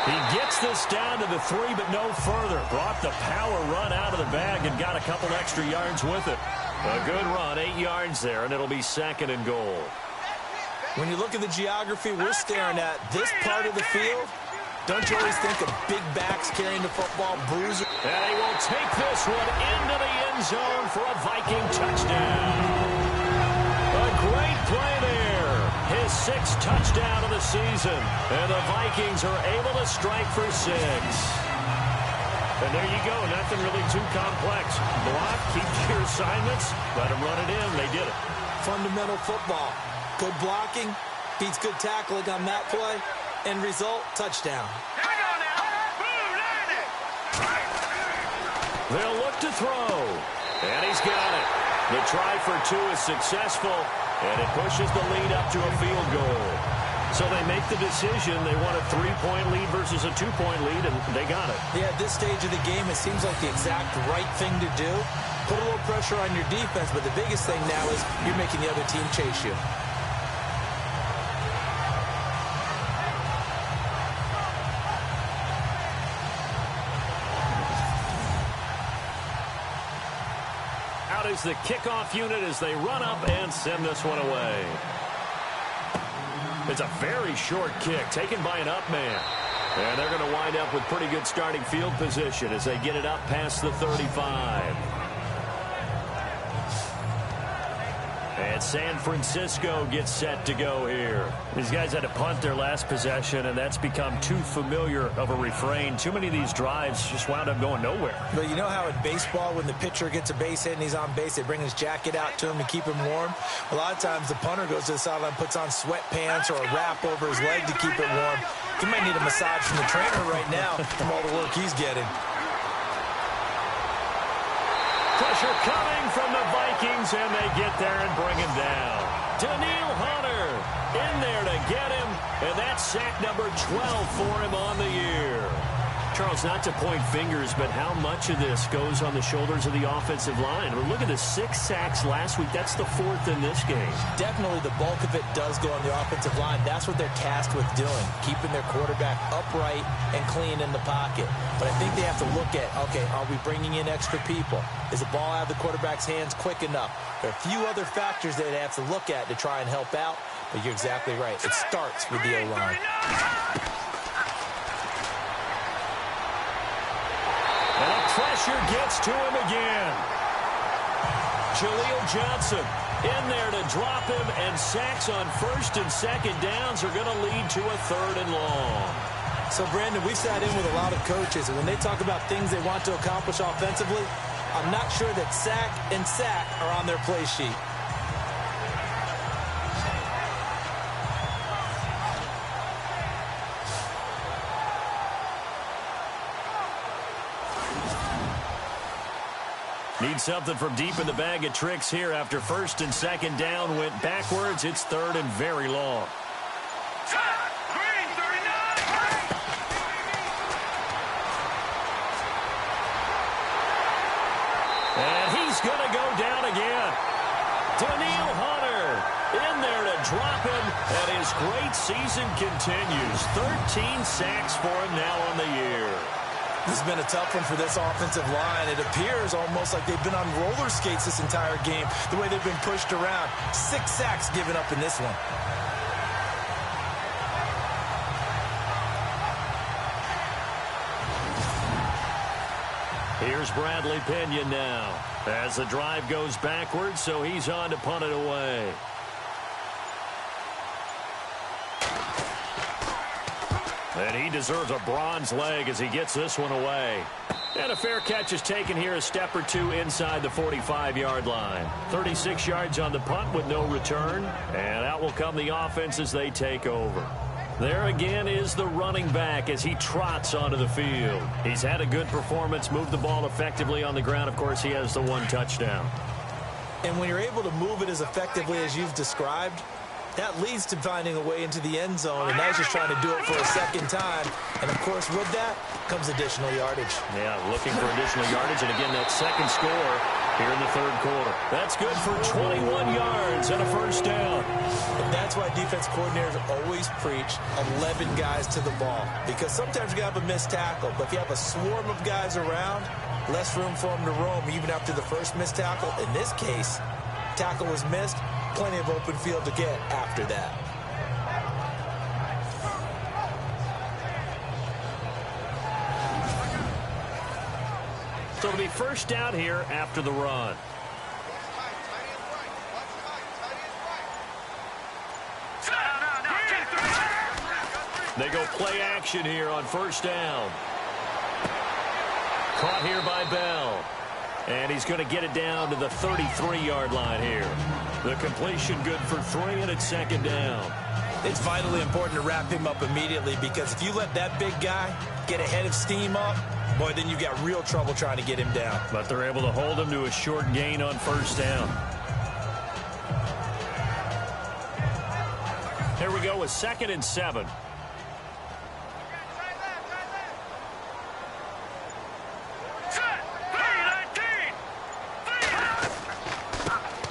He gets this down to the 3, but no further. Brought the power run out of the bag and got a couple extra yards with it. A good run, 8 yards there, and it'll be 2nd and goal. When you look at the geography we're staring at, this part of the field, don't you always think of big backs carrying the football, bruiser? And he will take this one into the end zone for a Viking touchdown. A great play there. His 6th touchdown of the season. And the Vikings are able to strike for 6. And there you go. Nothing really too complex. Block, keep your assignments, let them run it in. They did it. Fundamental football. Good blocking, beats good tackling on that play. End result, touchdown. They'll look to throw. And he's got it. The try for 2 is successful, and it pushes the lead up to a field goal. So they make the decision. They want a 3-point lead versus a 2-point lead, and they got it. Yeah, at this stage of the game, it seems like the exact right thing to do. Put a little pressure on your defense, but the biggest thing now is you're making the other team chase you. Out is the kickoff unit as they run up and send this one away. It's a very short kick taken by an up man. And they're going to wind up with pretty good starting field position as they get it up past the 35. And San Francisco gets set to go here. These guys had to punt their last possession, and that's become too familiar of a refrain. Too many of these drives just wound up going nowhere. But you know how in baseball, when the pitcher gets a base hit and he's on base, they bring his jacket out to him to keep him warm? A lot of times the punter goes to the sideline, puts on sweatpants or a wrap over his leg to keep it warm. He might need a massage from the trainer right now from all the work he's getting. Pressure coming from the Vikings, and they get there and bring him down. Daniil Hunter in there to get him, and that's sack number 12 for him on the year. Charles, not to point fingers, but how much of this goes on the shoulders of the offensive line? I mean, look at the 6 sacks last week. That's the 4th in this game. Definitely the bulk of it does go on the offensive line. That's what they're tasked with doing, keeping their quarterback upright and clean in the pocket. But I think they have to look at, okay, are we bringing in extra people? Is the ball out of the quarterback's hands quick enough? There are a few other factors that they have to look at to try and help out, but you're exactly right. It starts with the O-line. And the pressure gets to him again. Jaleel Johnson in there to drop him, and sacks on 1st and 2nd downs are going to lead to a 3rd and long. So, Brandon, we've sat in with a lot of coaches, and when they talk about things they want to accomplish offensively, I'm not sure that sack and sack are on their play sheet. Need something from deep in the bag of tricks here after 1st and 2nd down went backwards. It's 3rd and very long. And he's going to go down again. Daniil Hunter in there to drop him, and his great season continues. 13 sacks for him now on the year. This has been a tough one for this offensive line. It appears almost like they've been on roller skates this entire game, the way they've been pushed around. 6 sacks given up in this one. Here's Bradley Pinion now as the drive goes backwards, so he's on to punt it away. And he deserves a bronze leg as he gets this one away. And a fair catch is taken here, a step or two inside the 45-yard line. 36 yards on the punt with no return. And out will come the offense as they take over. There again is the running back as he trots onto the field. He's had a good performance, moved the ball effectively on the ground. Of course, he has the 1 touchdown. And when you're able to move it as effectively as you've described, that leads to finding a way into the end zone, and now he's just trying to do it for a 2nd time. And, of course, with that comes additional yardage. Yeah, looking for additional yardage, and again, that 2nd score here in the 3rd quarter. That's good for 21 yards and a 1st down. And that's why defense coordinators always preach 11 guys to the ball, because sometimes you have a missed tackle, but if you have a swarm of guys around, less room for them to roam even after the first missed tackle. In this case, tackle was missed, plenty of open field to get after that. So it'll be 1st down here after the run. They go play action here on first down. Caught here by Bell. And he's going to get it down to the 33-yard line here. The completion good for 3, and it's second down. It's vitally important to wrap him up immediately, because if you let that big guy get ahead of steam up, boy, then you've got real trouble trying to get him down. But they're able to hold him to a short gain on first down. Here we go with 2nd and 7.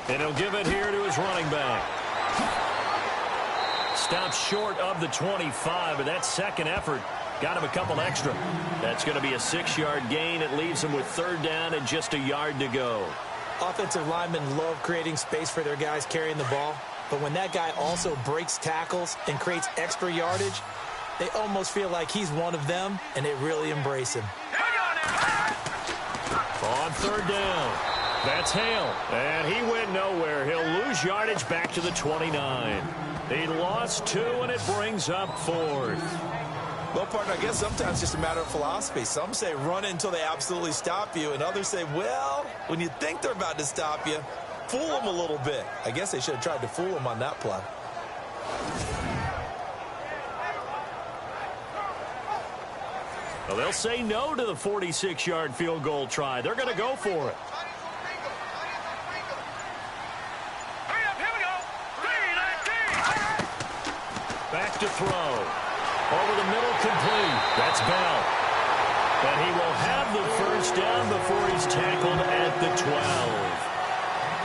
And he'll give it here to his running back. Stops short of the 25, but that second effort got him a couple extra. That's going to be a 6-yard gain. It leaves him with 3rd down and just a yard to go. Offensive linemen love creating space for their guys carrying the ball, but when that guy also breaks tackles and creates extra yardage, they almost feel like he's one of them, and they really embrace him. On 3rd down. That's Hale, and he went nowhere. He'll lose yardage back to the 29. He lost 2, and it brings up 4th. Well, partner, I guess sometimes it's just a matter of philosophy. Some say run until they absolutely stop you, and others say, well, when you think they're about to stop you, fool them a little bit. I guess they should have tried to fool them on that play. Well, they'll say no to the 46-yard field goal try. They're going to go for it. Back to throw. Over the middle, complete. That's Bell. And he will have the first down before he's tackled at the 12.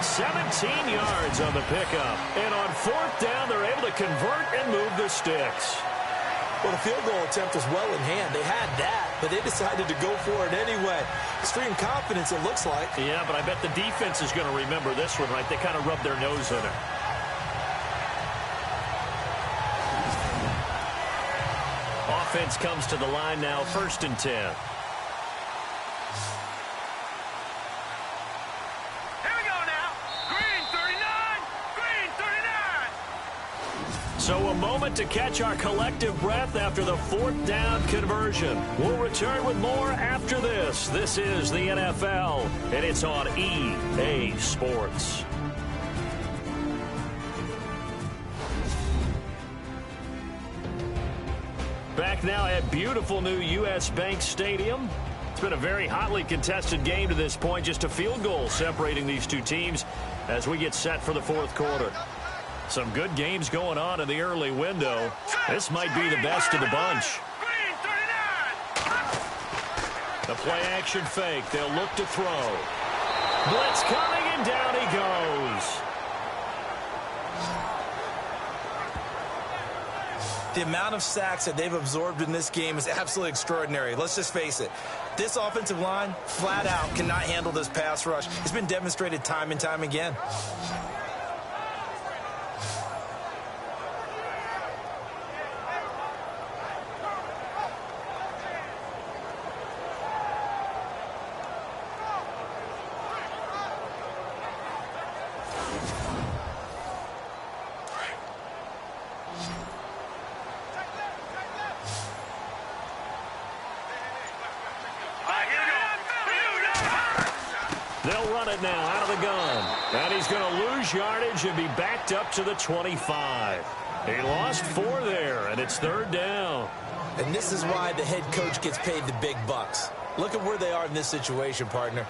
17 yards on the pickup. And on 4th down, they're able to convert and move the sticks. Well, the field goal attempt was well in hand. They had that, but they decided to go for it anyway. Extreme confidence, it looks like. Yeah, but I bet the defense is going to remember this one, right? They kind of rubbed their nose in it. Offense comes to the line now, 1st and 10. Here we go now. Green 39. Green 39. So a moment to catch our collective breath after the 4th down conversion. We'll return with more after this. This is the NFL, and it's on EA Sports. Back now at beautiful new U.S. Bank Stadium. It's been a very hotly contested game to this point. Just a field goal separating these two teams as we get set for the 4th quarter. Some good games going on in the early window. This might be the best of the bunch. The play action fake. They'll look to throw. Blitz coming, and down he goes. The amount of sacks that they've absorbed in this game is absolutely extraordinary. Let's just face it. This offensive line, flat out, cannot handle this pass rush. It's been demonstrated time and time again. They'll run it now out of the gun. And he's going to lose yardage and be backed up to the 25. He lost 4 there, and it's 3rd down. And this is why the head coach gets paid the big bucks. Look at where they are in this situation, partner.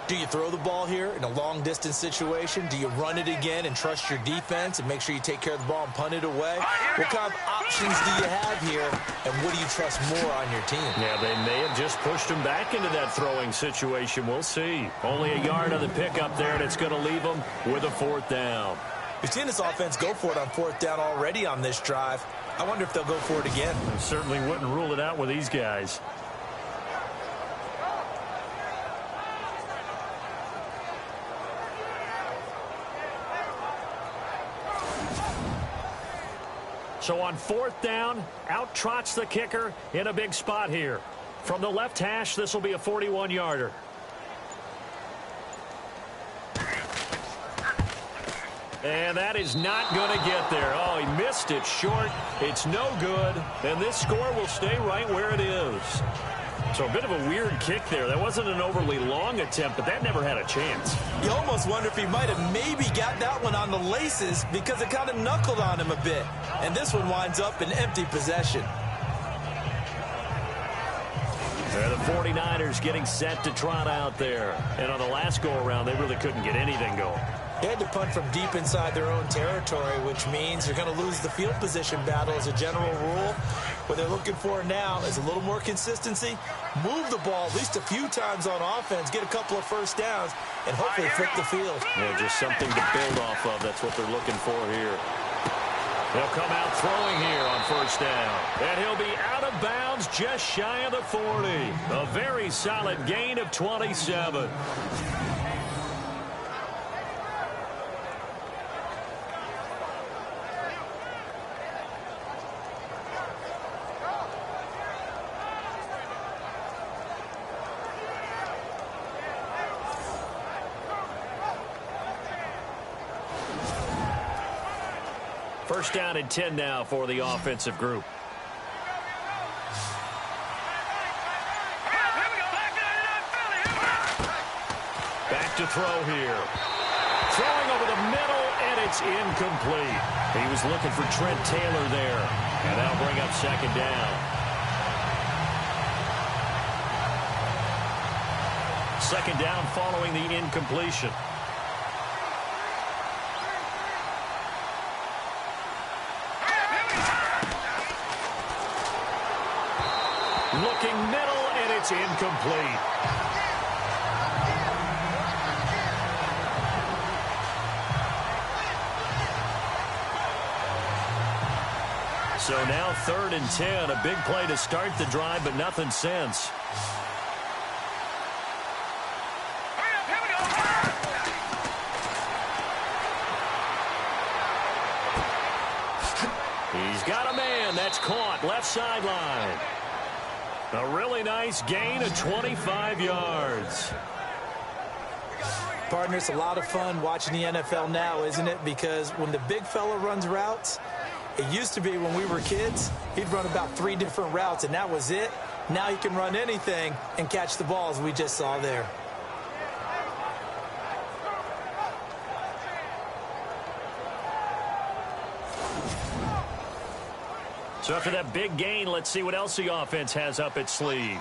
Do you throw the ball here in a long-distance situation? Do you run it again and trust your defense and make sure you take care of the ball and punt it away? What kind of options do you have here, and what do you trust more on your team? Yeah, they may have just pushed him back into that throwing situation. We'll see. Only a yard on the pickup there, and it's going to leave them with a 4th down. We've seen this offense go for it on 4th down already on this drive. I wonder if they'll go for it again. I certainly wouldn't rule it out with these guys. So on 4th down, out trots the kicker in a big spot here. From the left hash, this will be a 41-yarder. And that is not going to get there. Oh, he missed it short. It's no good. And this score will stay right where it is. So a bit of a weird kick there. That wasn't an overly long attempt, but that never had a chance. You almost wonder if he might have maybe got that one on the laces because it kind of knuckled on him a bit. And this one winds up in empty possession. The 49ers getting set to trot out there. And on the last go-around, they really couldn't get anything going. They had to punt from deep inside their own territory, which means you're going to lose the field position battle as a general rule. What they're looking for now is a little more consistency, move the ball at least a few times on offense, get a couple of first downs, and hopefully flip the field. Yeah, just something to build off of. That's what they're looking for here. He'll come out throwing here on first down. And he'll be out of bounds just shy of the 40. A very solid gain of 27. First down and 10 now for the offensive group. Back to throw here. Throwing over the middle, and it's incomplete. He was looking for Trent Taylor there, and that'll bring up second down. Second down following the incompletion. Looking middle, and it's incomplete. So now 3rd and 10. A big play to start the drive, but nothing since. He's got a man. That's caught. Left sideline. A really nice gain of 25 yards. Partner, it's a lot of fun watching the NFL now, isn't it? Because when the big fella runs routes, it used to be when we were kids, he'd run about 3 different routes, and that was it. Now he can run anything and catch the balls we just saw there. So after that big gain, let's see what else the offense has up its sleeve.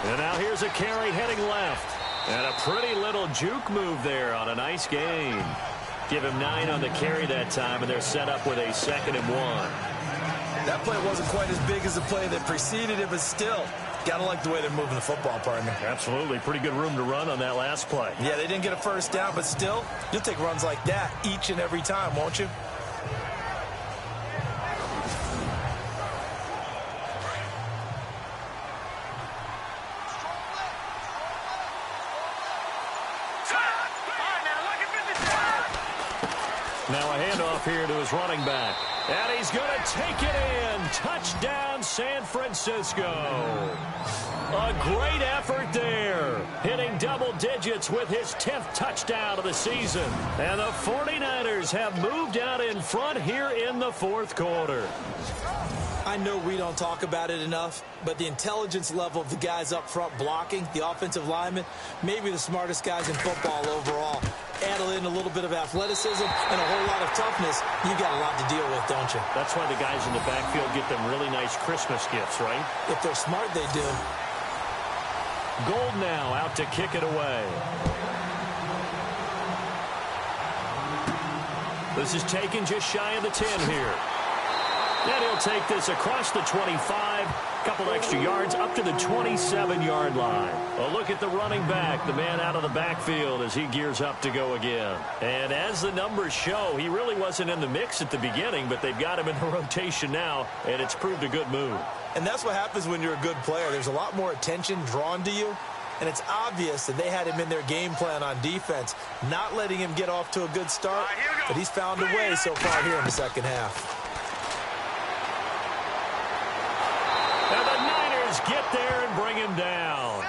And now here's a carry heading left. And a pretty little juke move there on a nice gain. Give him 9 on the carry that time, and they're set up with a 2nd and 1. That play wasn't quite as big as the play that preceded it, but still, gotta like the way they're moving the football, partner. Absolutely. Pretty good room to run on that last play. Yeah, they didn't get a first down, but still, you'll take runs like that each and every time, won't you? Now a handoff here to his running back. And he's going to take it in. Touchdown, San Francisco. A great effort there. Hitting double digits with his 10th touchdown of the season. And the 49ers have moved out in front here in the 4th quarter. I know we don't talk about it enough, but the intelligence level of the guys up front blocking, the offensive linemen, maybe the smartest guys in football overall. Add in a little bit of athleticism and a whole lot of toughness, you got a lot to deal with, don't you? That's why the guys in the backfield get them really nice Christmas gifts, right? If they're smart, they do. Gold now out to kick it away. This is taken just shy of the 10 here. And he'll take this across the 25, a couple extra yards up to the 27-yard line. A look at the running back, the man out of the backfield as he gears up to go again. And as the numbers show, he really wasn't in the mix at the beginning, but they've got him in the rotation now, and it's proved a good move. And that's what happens when you're a good player. There's a lot more attention drawn to you, and it's obvious that they had him in their game plan on defense, not letting him get off to a good start, but he's found a way so far here in the second half. And the Niners get there and bring him down.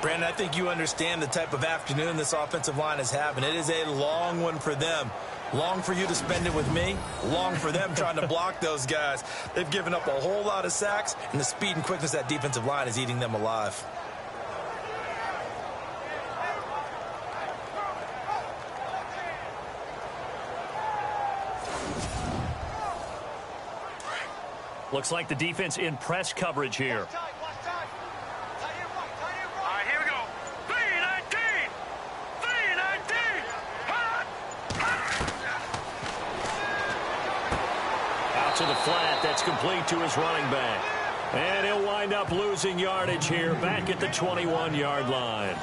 Brandon, I think you understand the type of afternoon this offensive line is having. It is a long one for them. Long for you to spend it with me. Long for them trying to block those guys. They've given up a whole lot of sacks, and the speed and quickness of that defensive line is eating them alive. Looks like the defense in press coverage here. To the flat, that's complete to his running back. And he'll wind up losing yardage here back at the 21-yard line.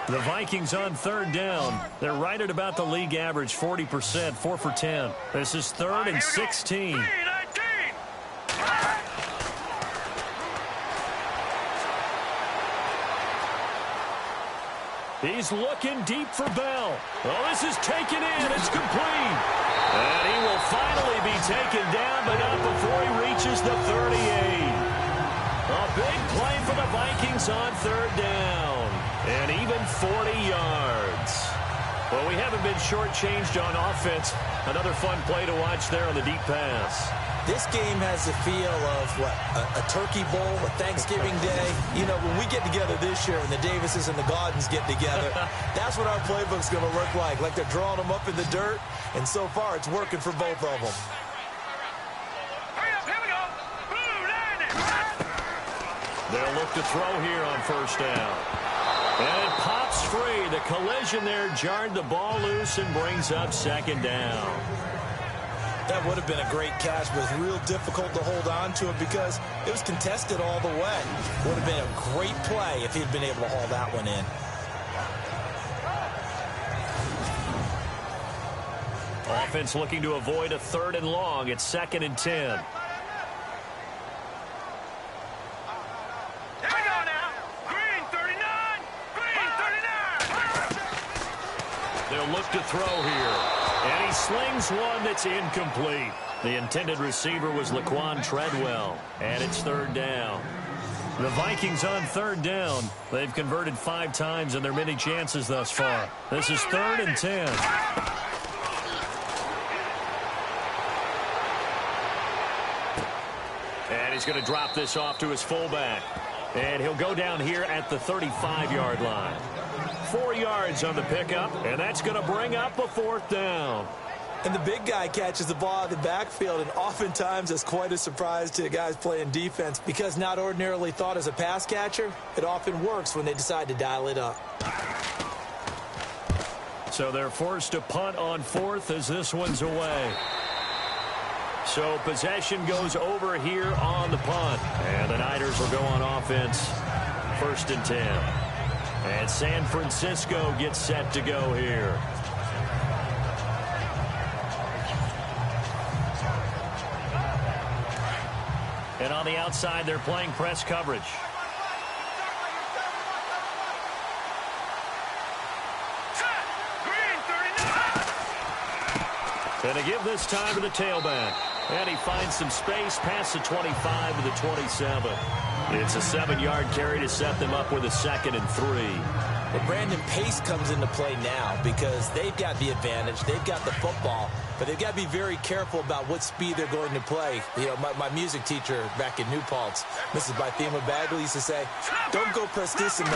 The Vikings on third down. They're right at about the league average, 40%, 4 for 10. This is 3rd and 16. He's looking deep for Bell. Oh, this is taken in. It's complete. And he will finally be taken down, but not before he reaches the 38. A big play for the Vikings on third down. And even 40 yards. Well, we haven't been shortchanged on offense. Another fun play to watch there on the deep pass. This game has the feel of, what, a turkey bowl, a Thanksgiving day. You know, when we get together this year and the Davises and the Gaudens get together, that's what our playbook's going to look like. Like they're drawing them up in the dirt, and so far it's working for both of them. They'll look to throw here on first down. And it pops free. The collision there jarred the ball loose and brings up second down. That would have been a great catch, but it's real difficult to hold on to it because it was contested all the way. Would have been a great play if he'd been able to haul that one in. Offense looking to avoid a 3rd and long. It's 2nd and 10. They'll look to throw here. And he slings one that's incomplete. The intended receiver was Laquan Treadwell. And it's 3rd down. The Vikings on 3rd down. They've converted 5 times in their many chances thus far. This is 3rd and 10. And he's going to drop this off to his fullback. And he'll go down here at the 35-yard line. 4 yards on the pickup, and that's going to bring up a 4th down. And the big guy catches the ball out of the backfield, and oftentimes it's quite a surprise to guys playing defense because not ordinarily thought as a pass catcher, it often works when they decide to dial it up. So they're forced to punt on 4th as this one's away. So possession goes over here on the punt. And the Niners will go on offense. 1st and 10. And San Francisco gets set to go here. And on the outside, they're playing press coverage. And to give this time to the tailback. And he finds some space past the 25 to the 27. It's a 7-yard carry to set them up with a 2nd and 3. But Brandon, pace comes into play now because they've got the advantage. They've got the football, but they've got to be very careful about what speed they're going to play. You know, my music teacher back in New Paltz, Mrs. Bythema Bagley, used to say, don't go prestissimo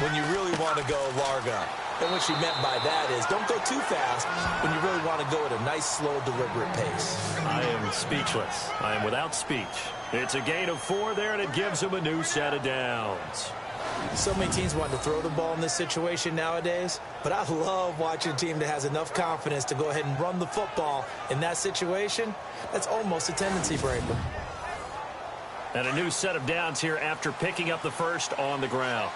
when you really want to go largo. And what she meant by that is don't go too fast when you really want to go at a nice, slow, deliberate pace. I am speechless. I am without speech. It's a gain of 4 there, and it gives them a new set of downs. So many teams want to throw the ball in this situation nowadays, but I love watching a team that has enough confidence to go ahead and run the football in that situation. That's almost a tendency breaker. And a new set of downs here after picking up the first on the ground.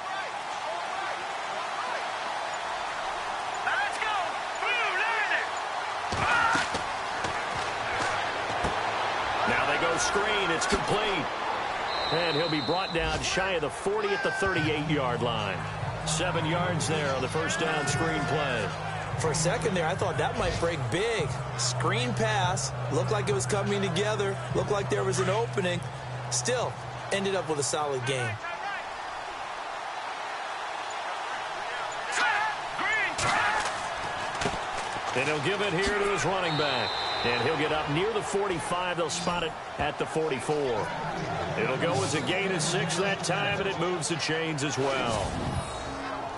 Now they go screen. It's complete. And he'll be brought down shy of the 40 at the 38-yard line. 7 yards there on the first down screen play. For a second there, I thought that might break big. Screen pass. Looked like it was coming together. Looked like there was an opening. Still, ended up with a solid game. And he'll give it here to his running back. And he'll get up near the 45. They'll spot it at the 44. It'll go as a gain of 6 that time, and it moves the chains as well.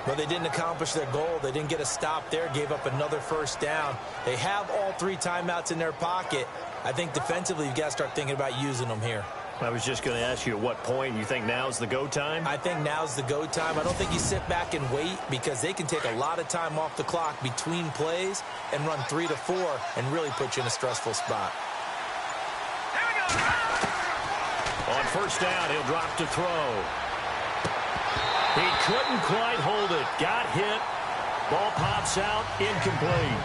But they didn't accomplish their goal. They didn't get a stop there, gave up another first down. They have all 3 timeouts in their pocket. I think defensively you've got to start thinking about using them here. I was just going to ask you at what point you think now's the go time? I think now's the go time. I don't think you sit back and wait because they can take a lot of time off the clock between plays and run 3 to 4 and really put you in a stressful spot. On first down, he'll drop to throw. He couldn't quite hold it. Got hit. Ball pops out. Incomplete.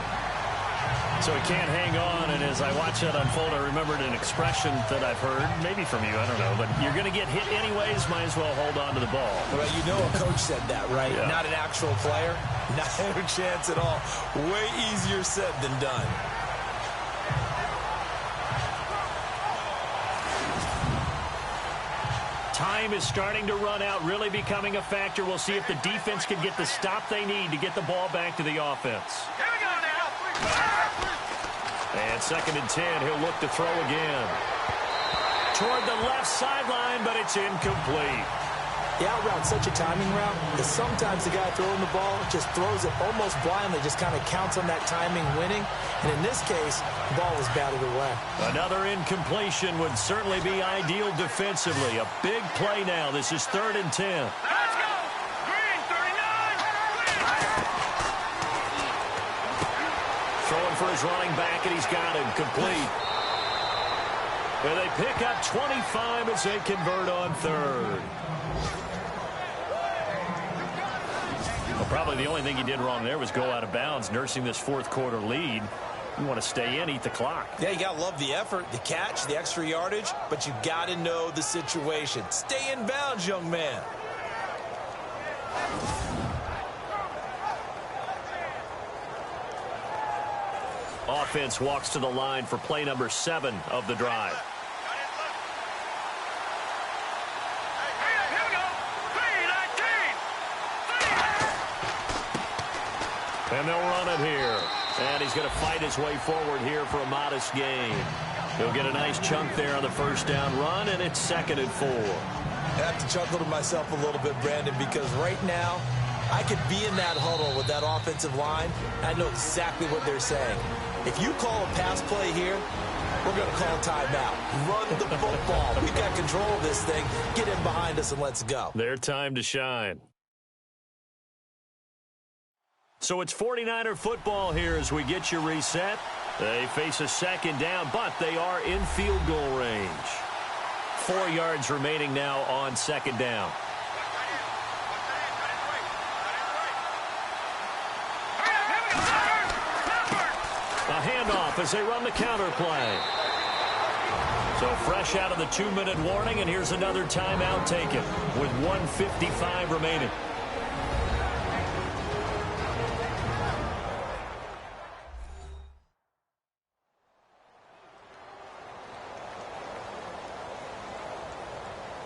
So he can't hang on, and as I watch that unfold, I remembered an expression that I've heard, maybe from you, I don't know, but you're going to get hit anyways, might as well hold on to the ball. Well, you know a coach said that, right? Yeah. Not an actual player. Not a chance at all. Way easier said than done. Time is starting to run out, really becoming a factor. We'll see if the defense can get the stop they need to get the ball back to the offense. Here we go now. And 2nd and 10, he'll look to throw again. Toward the left sideline, but it's incomplete. The out route's such a timing route that sometimes the guy throwing the ball just throws it almost blindly, just kind of counts on that timing winning. And in this case, the ball was batted away. Another incompletion would certainly be ideal defensively. A big play now. This is 3rd and 10. Let's go. Green, 39. Throwing for his running back, and he's got him complete. And they pick up 25 as they convert on 3rd. Well, probably the only thing he did wrong there was go out of bounds, nursing this 4th quarter lead. You want to stay in, eat the clock. Yeah, you got to love the effort, the catch, the extra yardage, but you got to know the situation. Stay in bounds, young man. Offense walks to the line for play number 7 of the drive. Here we go. 3-19. And they'll run it here. And he's going to fight his way forward here for a modest gain. He'll get a nice chunk there on the first down run, and it's 2nd and 4. I have to chuckle to myself a little bit, Brandon, because right now I could be in that huddle with that offensive line. I know exactly what they're saying. If you call a pass play here, we're going to call a timeout. Run the football. We've got control of this thing. Get in behind us and let's go. Their time to shine. So it's 49er football here as we get you reset. They face a 2nd down, but they are in field goal range. 4 yards remaining now on 2nd down. A handoff as they run the counter play. So fresh out of the 2-minute warning, and here's another timeout taken with 1:55 remaining.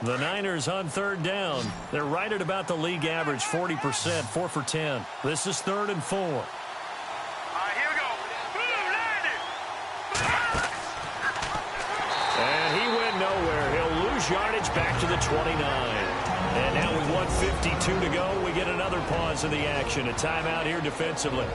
The Niners on 3rd down. They're right at about the league average, 40%, 4 for 10. This is 3rd and 4. All right, here we go. And he went nowhere. He'll lose yardage back to the 29. And now with 1:52 to go, we get another pause in the action. A timeout here defensively.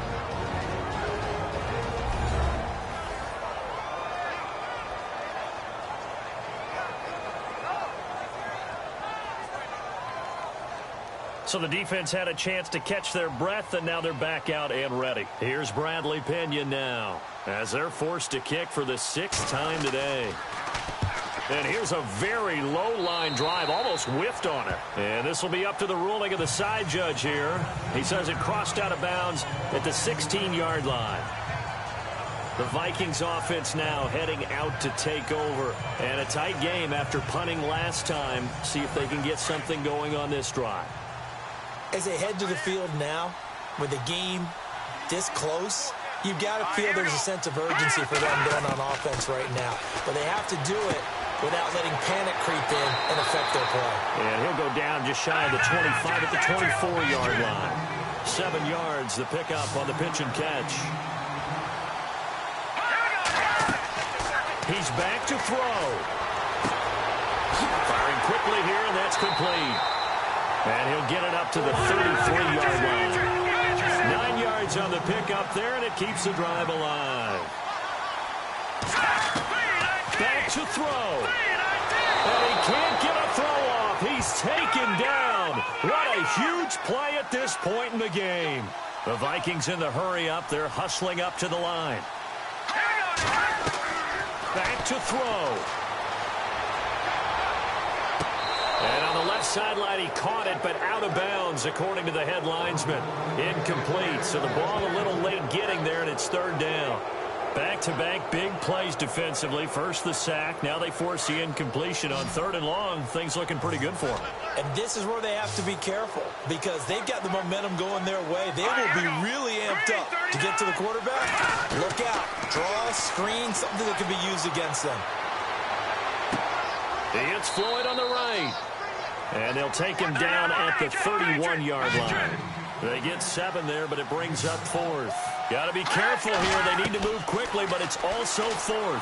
So the defense had a chance to catch their breath, and now they're back out and ready. Here's Bradley Pinion now as they're forced to kick for the 6th time today. And here's a very low-line drive, almost whiffed on it. And this will be up to the ruling of the side judge here. He says it crossed out of bounds at the 16-yard line. The Vikings offense now heading out to take over. And a tight game after punting last time. See if they can get something going on this drive. As they head to the field now, with the game this close, you've got to feel there's a sense of urgency for them going on offense right now. But they have to do it without letting panic creep in and affect their play. And he'll go down just shy of the 25 at the 24-yard line. 7 yards, the pickup on the pitch and catch. He's back to throw. Firing quickly here, and that's complete. And he'll get it up to the 33-yard line. 9 yards on the pickup there, and it keeps the drive alive. Back to throw. And he can't get a throw off. He's taken down. What a huge play at this point in the game. The Vikings in the hurry up. They're hustling up to the line. Back to throw. And on the left sideline, he caught it, but out of bounds, according to the head linesman. Incomplete, so the ball a little late getting there, and it's 3rd down. Back-to-back big plays defensively. First the sack. Now they force the incompletion on 3rd and long. Things looking pretty good for them. And this is where they have to be careful because they've got the momentum going their way. They will be really amped up to get to the quarterback. Look out. Draw, screen, something that can be used against them. It's Floyd on the right. And they'll take him down at the 31-yard line. They get 7 there, but it brings up 4th. Got to be careful here. They need to move quickly, but it's also 4th.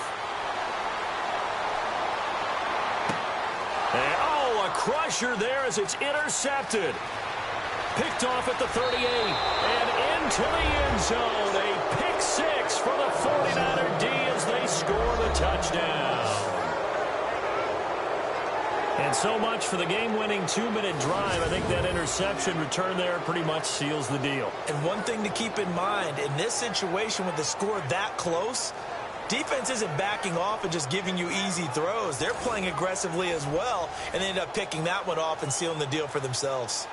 And, a crusher there as it's intercepted. Picked off at the 38 and into the end zone. A pick 6 for the 49er D as they score the touchdown. And so much for the game-winning 2-minute drive. I think that interception return there pretty much seals the deal. And one thing to keep in mind, in this situation with the score that close, defense isn't backing off and just giving you easy throws. They're playing aggressively as well, and they end up picking that one off and sealing the deal for themselves.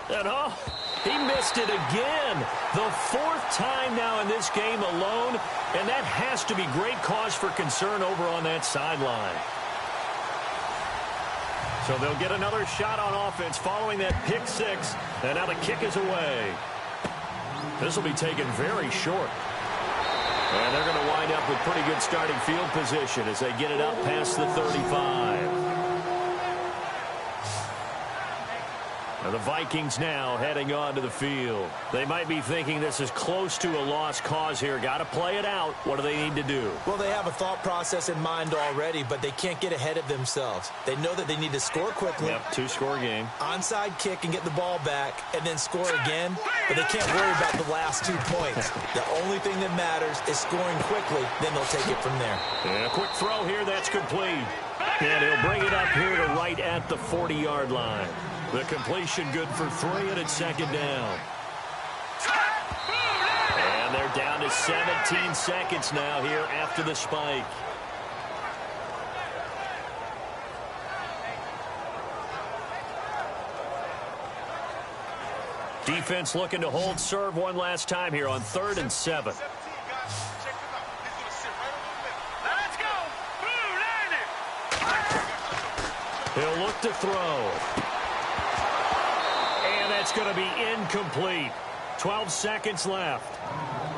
And he missed it again. The 4th time now in this game alone, and that has to be great cause for concern over on that sideline. So they'll get another shot on offense following that pick 6, and now the kick is away. This will be taken very short. And they're going to wind up with pretty good starting field position as they get it up past the 35. And the Vikings now heading onto the field. They might be thinking this is close to a lost cause here. Got to play it out. What do they need to do? Well, they have a thought process in mind already, but they can't get ahead of themselves. They know that they need to score quickly. Yep, 2-score game. Onside kick and get the ball back and then score again. But they can't worry about the last 2 points. The only thing that matters is scoring quickly. Then they'll take it from there. And a quick throw here. That's complete. And he'll bring it up here to right at the 40-yard line. The completion good for 3, and it's 2nd down. And they're down to 17 seconds now here after the spike. Defense looking to hold serve one last time here on 3rd and 7. He'll look to throw. And that's going to be incomplete. 12 seconds left.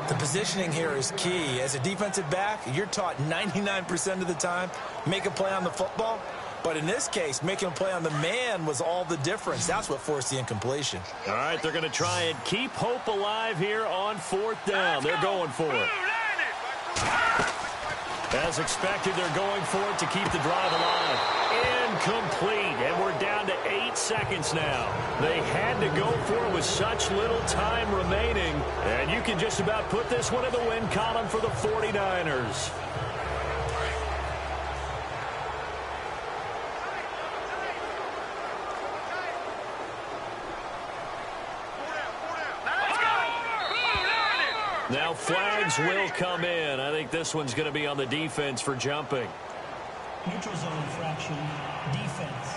The positioning here is key. As a defensive back, you're taught 99% of the time, make a play on the football. But in this case, making a play on the man was all the difference. That's what forced the incompletion. All right, they're going to try and keep hope alive here on 4th down. They're going for it. As expected, they're going for it to keep the drive alive. Incomplete, and we're down to 8 seconds now. They had to go for it with such little time remaining, and you can just about put this one in the win column for the 49ers. Now flags will come in. I think this one's going to be on the defense for jumping. Neutral zone infraction, defense.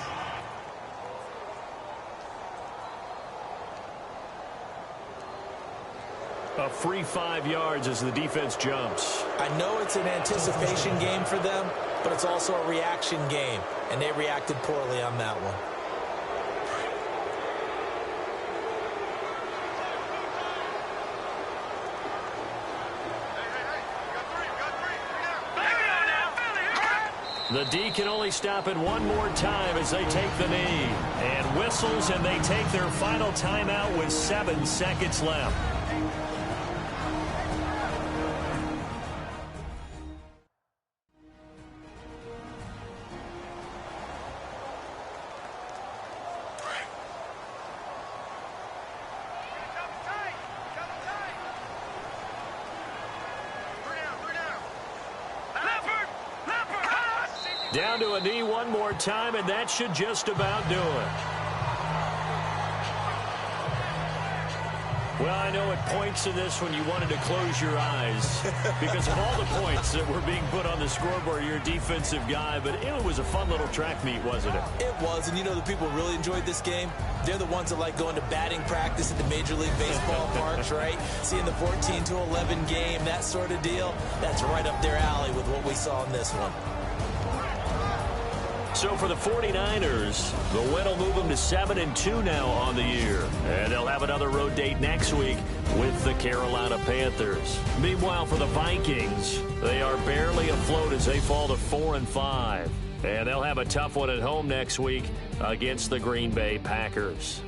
A free 5 yards as the defense jumps. I know it's an anticipation game for them, but it's also a reaction game, and they reacted poorly on that one. The D can only stop it one more time as they take the knee. And whistles, and they take their final timeout with 7 seconds left. Down to a knee one more time, and that should just about do it. Well, I know at points in this when you wanted to close your eyes because of all the points that were being put on the scoreboard. You're a defensive guy, but it was a fun little track meet, wasn't it? It was, and you know the people who really enjoyed this game? They're the ones that like going to batting practice at the Major League Baseball parks, right? Seeing the 14-11 game, that sort of deal. That's right up their alley with what we saw in this one. So for the 49ers, the win will move them to 7-2 now on the year. And they'll have another road date next week with the Carolina Panthers. Meanwhile, for the Vikings, they are barely afloat as they fall to 4-5. And they'll have a tough one at home next week against the Green Bay Packers.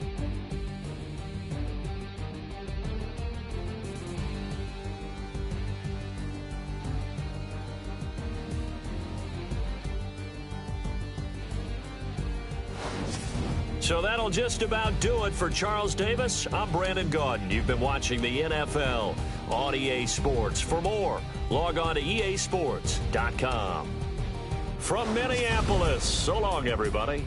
So that'll just about do it for Charles Davis. I'm Brandon Gaudin. You've been watching the NFL on EA Sports. For more, log on to easports.com. From Minneapolis, so long, everybody.